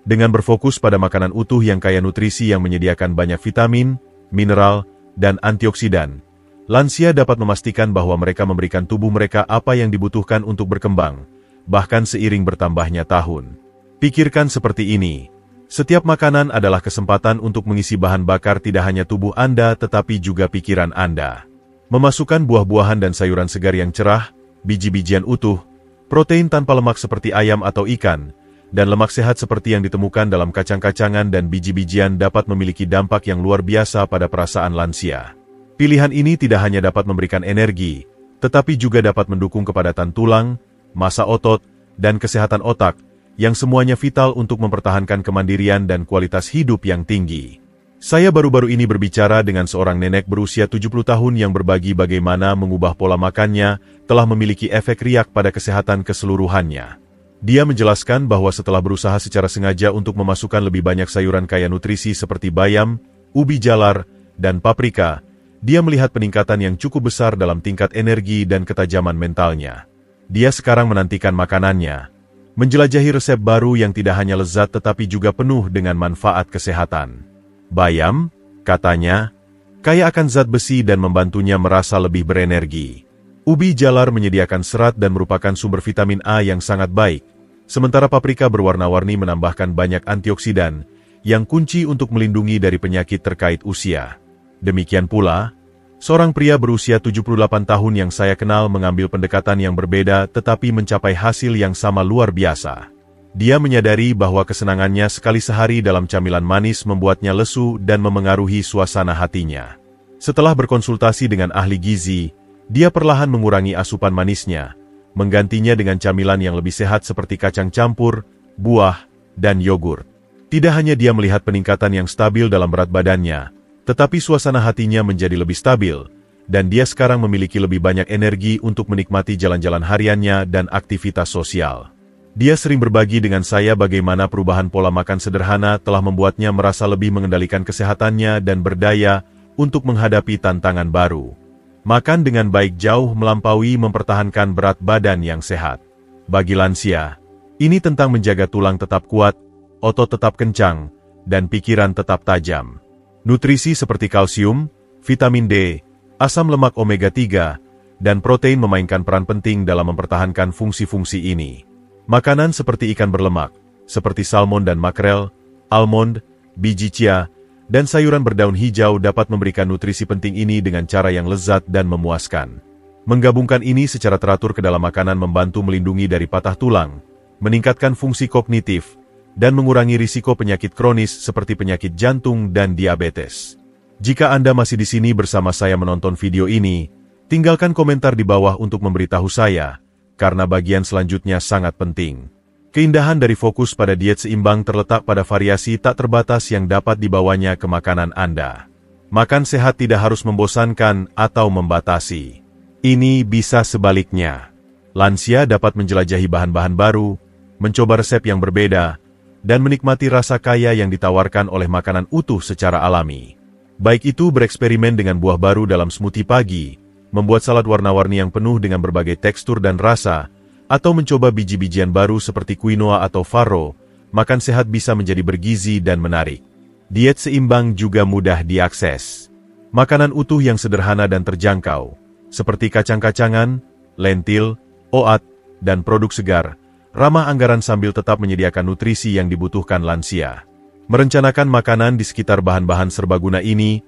Dengan berfokus pada makanan utuh yang kaya nutrisi yang menyediakan banyak vitamin, mineral, dan antioksidan, lansia dapat memastikan bahwa mereka memberikan tubuh mereka apa yang dibutuhkan untuk berkembang, bahkan seiring bertambahnya tahun. Pikirkan seperti ini, setiap makanan adalah kesempatan untuk mengisi bahan bakar tidak hanya tubuh Anda tetapi juga pikiran Anda. Memasukkan buah-buahan dan sayuran segar yang cerah, biji-bijian utuh, protein tanpa lemak seperti ayam atau ikan, dan lemak sehat seperti yang ditemukan dalam kacang-kacangan dan biji-bijian dapat memiliki dampak yang luar biasa pada perasaan lansia. Pilihan ini tidak hanya dapat memberikan energi, tetapi juga dapat mendukung kepadatan tulang, massa otot, dan kesehatan otak, yang semuanya vital untuk mempertahankan kemandirian dan kualitas hidup yang tinggi. Saya baru-baru ini berbicara dengan seorang nenek berusia 70 tahun yang berbagi bagaimana mengubah pola makannya telah memiliki efek riak pada kesehatan keseluruhannya. Dia menjelaskan bahwa setelah berusaha secara sengaja untuk memasukkan lebih banyak sayuran kaya nutrisi seperti bayam, ubi jalar, dan paprika, dia melihat peningkatan yang cukup besar dalam tingkat energi dan ketajaman mentalnya. Dia sekarang menantikan makanannya, menjelajahi resep baru yang tidak hanya lezat tetapi juga penuh dengan manfaat kesehatan. Bayam, katanya, kaya akan zat besi dan membantunya merasa lebih berenergi. Ubi jalar menyediakan serat dan merupakan sumber vitamin A yang sangat baik, sementara paprika berwarna-warni menambahkan banyak antioksidan, yang kunci untuk melindungi dari penyakit terkait usia. Demikian pula, seorang pria berusia 78 tahun yang saya kenal mengambil pendekatan yang berbeda tetapi mencapai hasil yang sama luar biasa. Dia menyadari bahwa kesenangannya sekali sehari dalam camilan manis membuatnya lesu dan memengaruhi suasana hatinya. Setelah berkonsultasi dengan ahli gizi, dia perlahan mengurangi asupan manisnya, menggantinya dengan camilan yang lebih sehat seperti kacang campur, buah, dan yogurt. Tidak hanya dia melihat peningkatan yang stabil dalam berat badannya, tetapi suasana hatinya menjadi lebih stabil, dan dia sekarang memiliki lebih banyak energi untuk menikmati jalan-jalan hariannya dan aktivitas sosial. Dia sering berbagi dengan saya bagaimana perubahan pola makan sederhana telah membuatnya merasa lebih mengendalikan kesehatannya dan berdaya untuk menghadapi tantangan baru. Makan dengan baik jauh melampaui mempertahankan berat badan yang sehat. Bagi lansia, ini tentang menjaga tulang tetap kuat, otot tetap kencang, dan pikiran tetap tajam. Nutrisi seperti kalsium, vitamin D, asam lemak omega 3, dan protein memainkan peran penting dalam mempertahankan fungsi-fungsi ini. Makanan seperti ikan berlemak, seperti salmon dan makrel, almond, biji chia, dan sayuran berdaun hijau dapat memberikan nutrisi penting ini dengan cara yang lezat dan memuaskan. Menggabungkan ini secara teratur ke dalam makanan membantu melindungi dari patah tulang, meningkatkan fungsi kognitif, dan mengurangi risiko penyakit kronis seperti penyakit jantung dan diabetes. Jika Anda masih di sini bersama saya menonton video ini, tinggalkan komentar di bawah untuk memberitahu saya, karena bagian selanjutnya sangat penting. Keindahan dari fokus pada diet seimbang terletak pada variasi tak terbatas yang dapat dibawanya ke makanan Anda. Makan sehat tidak harus membosankan atau membatasi. Ini bisa sebaliknya. Lansia dapat menjelajahi bahan-bahan baru, mencoba resep yang berbeda, dan menikmati rasa kaya yang ditawarkan oleh makanan utuh secara alami. Baik itu bereksperimen dengan buah baru dalam smoothie pagi, membuat salad warna-warni yang penuh dengan berbagai tekstur dan rasa, atau mencoba biji-bijian baru seperti quinoa atau farro, makan sehat bisa menjadi bergizi dan menarik. Diet seimbang juga mudah diakses. Makanan utuh yang sederhana dan terjangkau, seperti kacang-kacangan, lentil, oat, dan produk segar, ramah anggaran sambil tetap menyediakan nutrisi yang dibutuhkan lansia. Merencanakan makanan di sekitar bahan-bahan serbaguna ini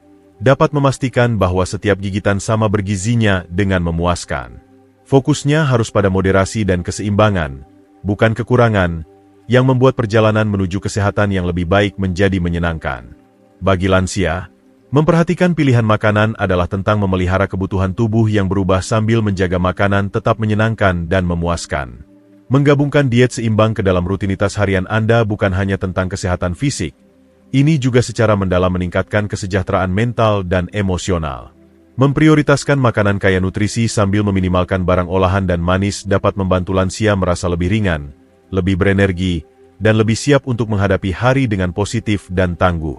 dapat memastikan bahwa setiap gigitan sama bergizinya dengan memuaskan. Fokusnya harus pada moderasi dan keseimbangan, bukan kekurangan, yang membuat perjalanan menuju kesehatan yang lebih baik menjadi menyenangkan. Bagi lansia, memperhatikan pilihan makanan adalah tentang memelihara kebutuhan tubuh yang berubah sambil menjaga makanan tetap menyenangkan dan memuaskan. Menggabungkan diet seimbang ke dalam rutinitas harian Anda bukan hanya tentang kesehatan fisik, ini juga secara mendalam meningkatkan kesejahteraan mental dan emosional. Memprioritaskan makanan kaya nutrisi sambil meminimalkan barang olahan dan manis dapat membantu lansia merasa lebih ringan, lebih berenergi, dan lebih siap untuk menghadapi hari dengan positif dan tangguh.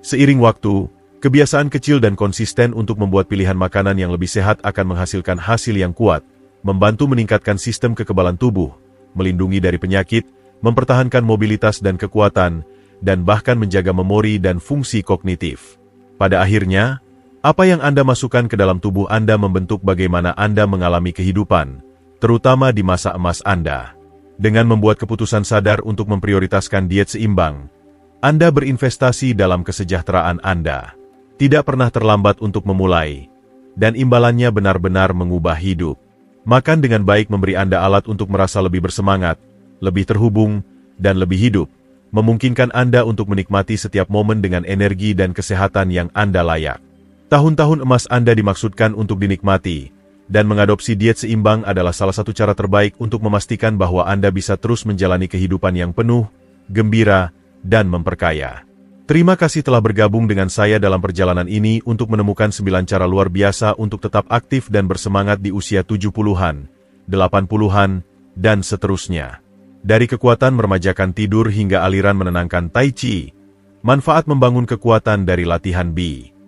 Seiring waktu, kebiasaan kecil dan konsisten untuk membuat pilihan makanan yang lebih sehat akan menghasilkan hasil yang kuat, membantu meningkatkan sistem kekebalan tubuh, melindungi dari penyakit, mempertahankan mobilitas dan kekuatan, dan bahkan menjaga memori dan fungsi kognitif. Pada akhirnya, apa yang Anda masukkan ke dalam tubuh Anda membentuk bagaimana Anda mengalami kehidupan, terutama di masa emas Anda. Dengan membuat keputusan sadar untuk memprioritaskan diet seimbang, Anda berinvestasi dalam kesejahteraan Anda. Tidak pernah terlambat untuk memulai, dan imbalannya benar-benar mengubah hidup. Makan dengan baik memberi Anda alat untuk merasa lebih bersemangat, lebih terhubung, dan lebih hidup, memungkinkan Anda untuk menikmati setiap momen dengan energi dan kesehatan yang Anda layak. Tahun-tahun emas Anda dimaksudkan untuk dinikmati, dan mengadopsi diet seimbang adalah salah satu cara terbaik untuk memastikan bahwa Anda bisa terus menjalani kehidupan yang penuh, gembira, dan memperkaya. Terima kasih telah bergabung dengan saya dalam perjalanan ini untuk menemukan 9 cara luar biasa untuk tetap aktif dan bersemangat di usia 70-an, 80-an, dan seterusnya. Dari kekuatan meremajakan tidur hingga aliran menenangkan Tai Chi, manfaat membangun kekuatan dari latihan Bi.